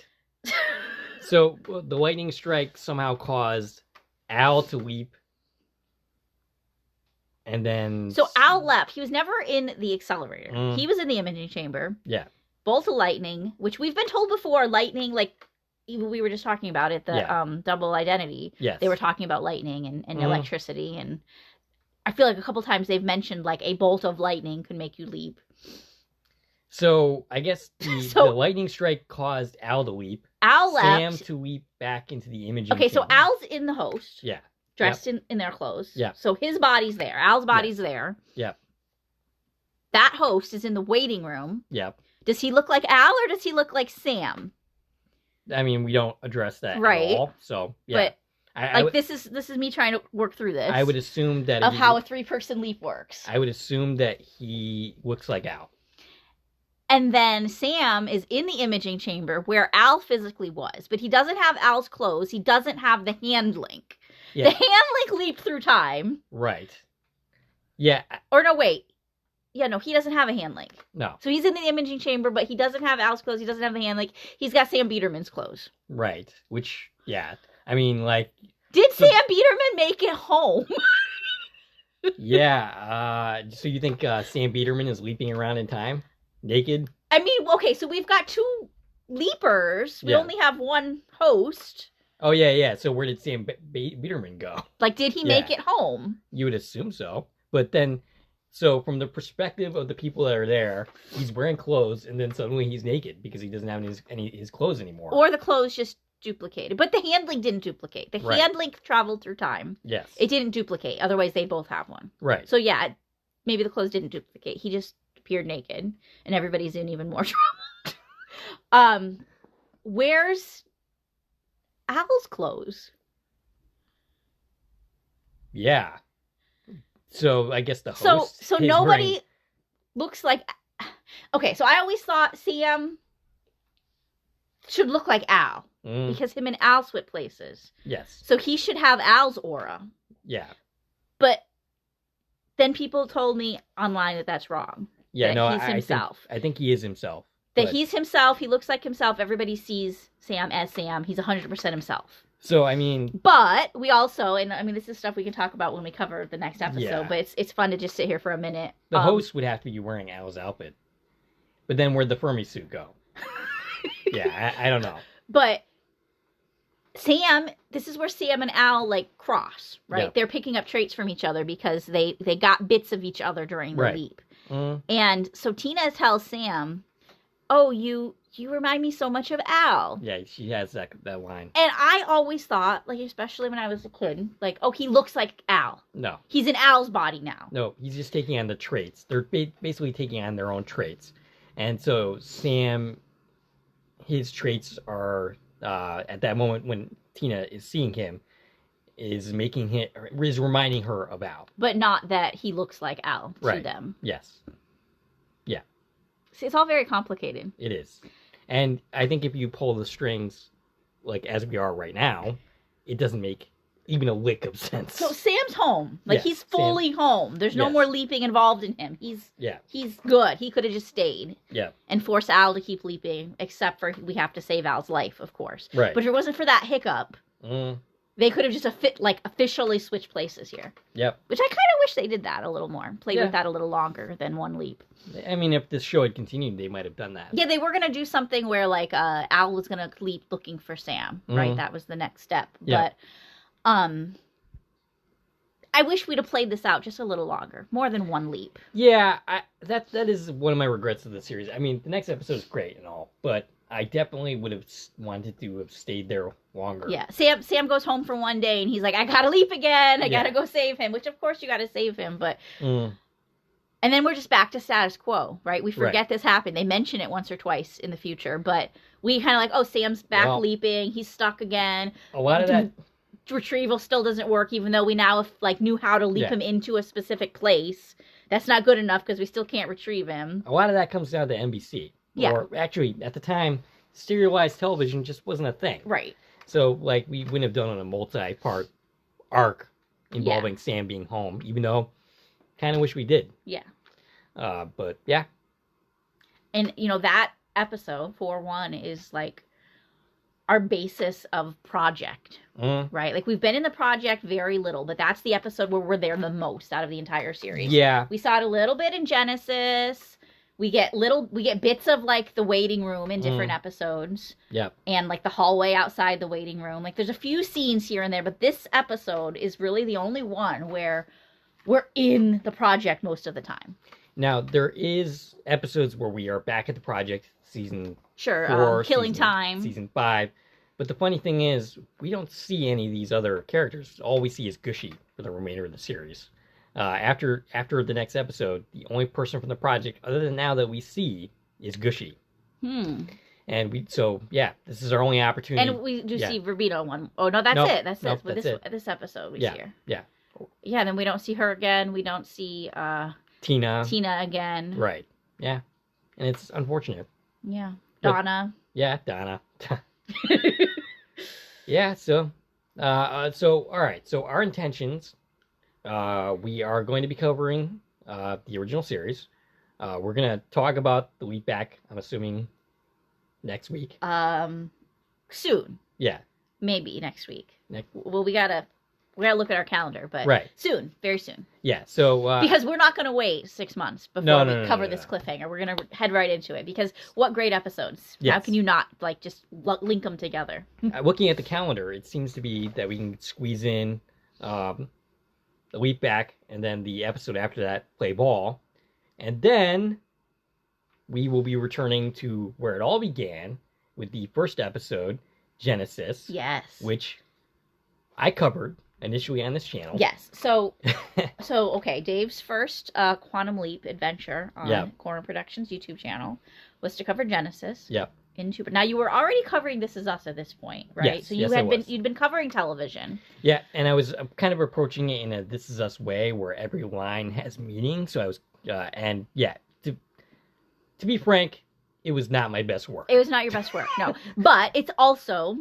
So the lightning strike somehow caused Al to leap And then... So Al left. He was never in the accelerator. Mm. He was in the imaging chamber. Yeah. Bolt of lightning, which we've been told before, lightning, like, even we were just talking about it, the double identity. Yes. They were talking about lightning and electricity, and I feel like a couple times they've mentioned, like, a bolt of lightning could make you leap. So, I guess the lightning strike caused Al to leap. Al left. Sam to leap back into the imaging chamber. So Al's in the host. Yeah. Dressed in their clothes. Yeah. So his body's there. Al's body's there. Yep. That host is in the waiting room. Yep. Does he look like Al or does he look like Sam? I mean, we don't address that right. at all. So, yeah. But this is me trying to work through this. I would assume that... Of how a 3-person leap works. I would assume that he looks like Al. And then Sam is in the imaging chamber where Al physically was. But he doesn't have Al's clothes. He doesn't have the hand link. Yeah. The hand link leaped through time. Right. Yeah. Or no, wait. Yeah, no, he doesn't have a hand link. No. So he's in the imaging chamber, but he doesn't have Al's clothes. He doesn't have the hand link. He's got Sam Biederman's clothes. Right. Which, yeah. I mean, like... Did Sam Biederman make it home? Yeah. So you think Sam Biederman is leaping around in time? Naked? I mean, okay, so we've got 2 leapers. We only have 1 host. Oh, yeah. So where did Sam Biederman go? Like, did he make it home? You would assume so. But then, so from the perspective of the people that are there, he's wearing clothes, and then suddenly he's naked because he doesn't have his clothes anymore. Or the clothes just duplicated. But the hand link didn't duplicate. The hand link traveled through time. Yes. It didn't duplicate. Otherwise, they both have one. Right. So, yeah, maybe the clothes didn't duplicate. He just appeared naked, and everybody's in even more trouble. Where's Al's clothes? Yeah. So I guess the host. So nobody looks like. Okay, so I always thought Sam should look like Al because him and Al switch places. Yes. So he should have Al's aura. Yeah. But then people told me online that that's wrong. Yeah, no, he's himself. I think he is himself. That he's himself. He looks like himself. Everybody sees Sam as Sam. He's 100% himself. So, I mean... But we also, and I mean, this is stuff we can talk about when we cover the next episode, but it's fun to just sit here for a minute. The host would have to be wearing Al's outfit. But then where'd the Fermi suit go? Yeah, I don't know. But Sam, this is where Sam and Al, like, cross, right? Yep. They're picking up traits from each other because they got bits of each other during the leap. And so Tina tells Sam, oh, you remind me so much of Al. Yeah, she has that line. And I always thought, like, especially when I was a kid, like, oh, he looks like Al. No. He's in Al's body now. No, he's just taking on the traits. They're basically taking on their own traits. And so Sam, his traits are, at that moment when Tina is seeing him, is reminding her of Al. But not that he looks like Al to them. Yes. Yeah. See, it's all very complicated. It is. And I think if you pull the strings, like as we are right now, it doesn't make even a lick of sense. So Sam's home. Like, he's fully home. There's no more leaping involved in him. He's good. He could have just stayed. Yeah. And forced Al to keep leaping, except for we have to save Al's life, of course. Right. But if it wasn't for that hiccup, they could have just officially switched places here. Yep. Which I kind of wish they did that a little more. Played with that a little longer than one leap. I mean, if this show had continued, they might have done that. Yeah, they were going to do something where, like, Al was going to leap looking for Sam, right? That was the next step. Yeah. But, I wish we'd have played this out just a little longer. More than one leap. Yeah, that is one of my regrets of the series. I mean, the next episode is great and all, but I definitely would have wanted to have stayed there longer. Yeah, Sam goes home for one day, and he's like, I gotta leap again. I gotta go save him, which, of course, you gotta save him, but... And then we're just back to status quo, right? We forget this happened. They mention it once or twice in the future, but we kind of like, oh, Sam's back leaping. He's stuck again. A lot of that... Retrieval still doesn't work, even though we now knew how to leap him into a specific place. That's not good enough because we still can't retrieve him. A lot of that comes down to NBC. Yeah. Or actually, at the time, serialized television just wasn't a thing. Right. So, we wouldn't have done a multi-part arc involving Sam being home, even though kind of wish we did. Yeah. But, yeah. And, that episode, 4-1, is, our basis of project, right? Like, we've been in the project very little, but that's the episode where we're there the most out of the entire series. Yeah. We saw it a little bit in Genesis. We get bits of, like, the waiting room in different episodes. Yep. And, like, the hallway outside the waiting room. Like, there's a few scenes here and there, but this episode is really the only one where we're in the project most of the time. Now, there is episodes where we are back at the project, season 4, Killing Time. Season 5. But the funny thing is, we don't see any of these other characters. All we see is Gushy for the remainder of the series. After the next episode, the only person from the project, other than now, that we see is Gushy. And this is our only opportunity. And we do see Verbino one. Oh, no, that's it. That's it. But this episode we see her. Yeah. Yeah, then we don't see her again. We don't see Tina again. Right. Yeah. And it's unfortunate. Yeah. Donna. Donna. Yeah, so all right. So our intentions, we are going to be covering the original series. We're going to talk about the week back, I'm assuming, next week. Soon. Yeah. Maybe next week. Well, we gotta look at our calendar, but soon, very soon. Yeah, so... because we're not going to wait 6 months before we cover this cliffhanger. We're going to head right into it, because what great episodes. Yes. How can you not, like, just link them together? Looking at the calendar, it seems to be that we can squeeze in the week back, and then the episode after that, play ball. And then we will be returning to where it all began, with the first episode, Genesis. Yes. Which I covered initially on this channel. Yes. So okay, Dave's first Quantum Leap adventure on Corner Productions YouTube channel was to cover Genesis. Yep. Now, you were already covering This Is Us at this point, right? Yes, so you'd been covering television. Yeah, and I was kind of approaching it in a This Is Us way, where every line has meaning. So I was, to be frank, it was not my best work. It was not your best work, no. But it's also,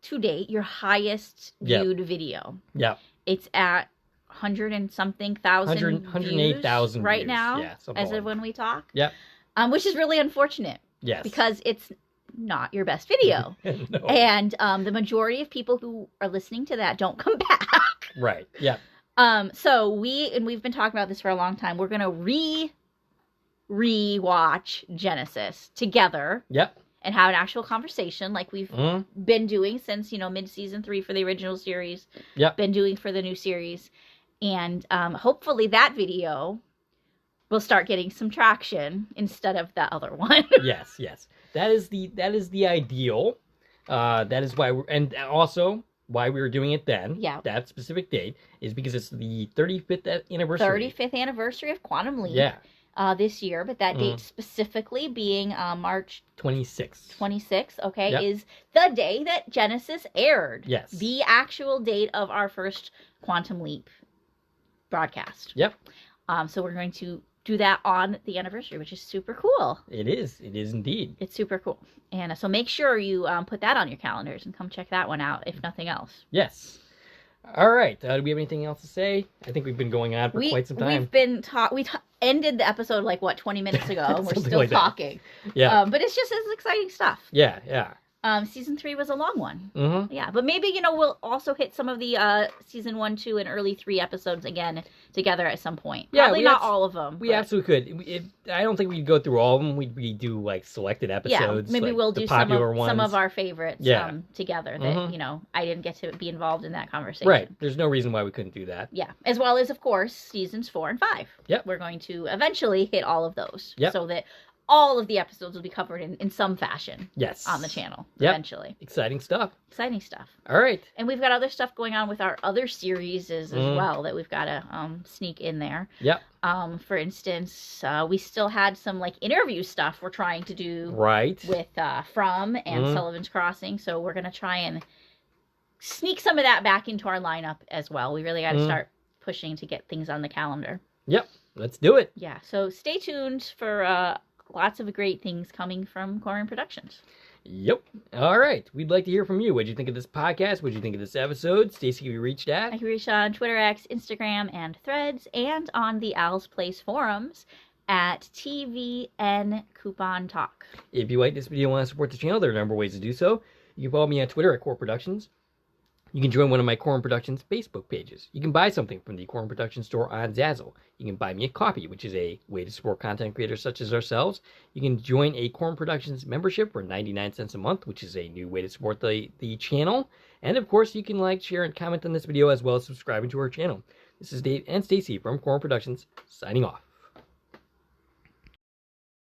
to date, your highest viewed video. Yeah. It's at 100 and something thousand 108,000 right views. now, as of when we talk. Yep. Which is really unfortunate. Yes. Because it's not your best video. No. And the majority of people who are listening to that don't come back. Right. Yeah. So we've been talking about this for a long time. We're gonna rewatch Genesis together. Yep. And have an actual conversation like we've been doing since, mid-season 3 for the original series. Yep. Been doing for the new series. And hopefully that video will start getting some traction instead of that other one. Yes. That is the ideal. That is why why we were doing it then. Yeah. That specific date is because it's the 35th anniversary. 35th anniversary of Quantum Leap. Yeah. This year, but that date specifically being March 26th. 26th, okay, is the day that Genesis aired. Yes. The actual date of our first Quantum Leap broadcast. Yep. So we're going to do that on the anniversary, which is super cool. It is indeed. It's super cool. And so make sure you put that on your calendars and come check that one out, if nothing else. Yes. All right. Do we have anything else to say? I think we've been going on for quite some time. We've been ended the episode 20 minutes ago, and we're still like talking. Yeah. But it's exciting stuff. Yeah. Season 3 was a long one. Mm-hmm. Yeah, but maybe, we'll also hit some of the season 1, 2, and early 3 episodes again together at some point. Probably not all of them. We absolutely could. I don't think we'd go through all of them. We'd do, selected episodes. Yeah, maybe we'll do some of our favorites together that, I didn't get to be involved in that conversation. Right. There's no reason why we couldn't do that. Yeah. As well as, of course, seasons 4 and 5. Yep. We're going to eventually hit all of those. Yep. So that all of the episodes will be covered in some fashion. Yes. On the channel. Yep. Eventually. Exciting stuff. All right. And we've got other stuff going on with our other series as well that we've got to sneak in there. Yep. For instance, we still had some interview stuff we're trying to do. Right. With From and Sullivan's Crossing. So we're going to try and sneak some of that back into our lineup as well. We really got to start pushing to get things on the calendar. Yep. Let's do it. Yeah. So stay tuned for lots of great things coming from Corner Productions. Yep. All right. We'd like to hear from you. What'd you think of this podcast? What'd you think of this episode? Stacie, can be reached at? I can reach on Twitter, X, Instagram, and Threads, and on the Owl's Place forums at TVN Coupon Talk. If you like this video and want to support the channel, there are a number of ways to do so. You can follow me on Twitter at Core Productions. You can join one of my Corn Productions Facebook pages. You can buy something from the Corn Productions store on Zazzle. You can buy me a coffee, which is a way to support content creators such as ourselves. You can join a Corn Productions membership for 99 cents a month, which is a new way to support the channel. And of course, you can like, share, and comment on this video as well as subscribing to our channel. This is Dave and Stacie from Corn Productions, signing off.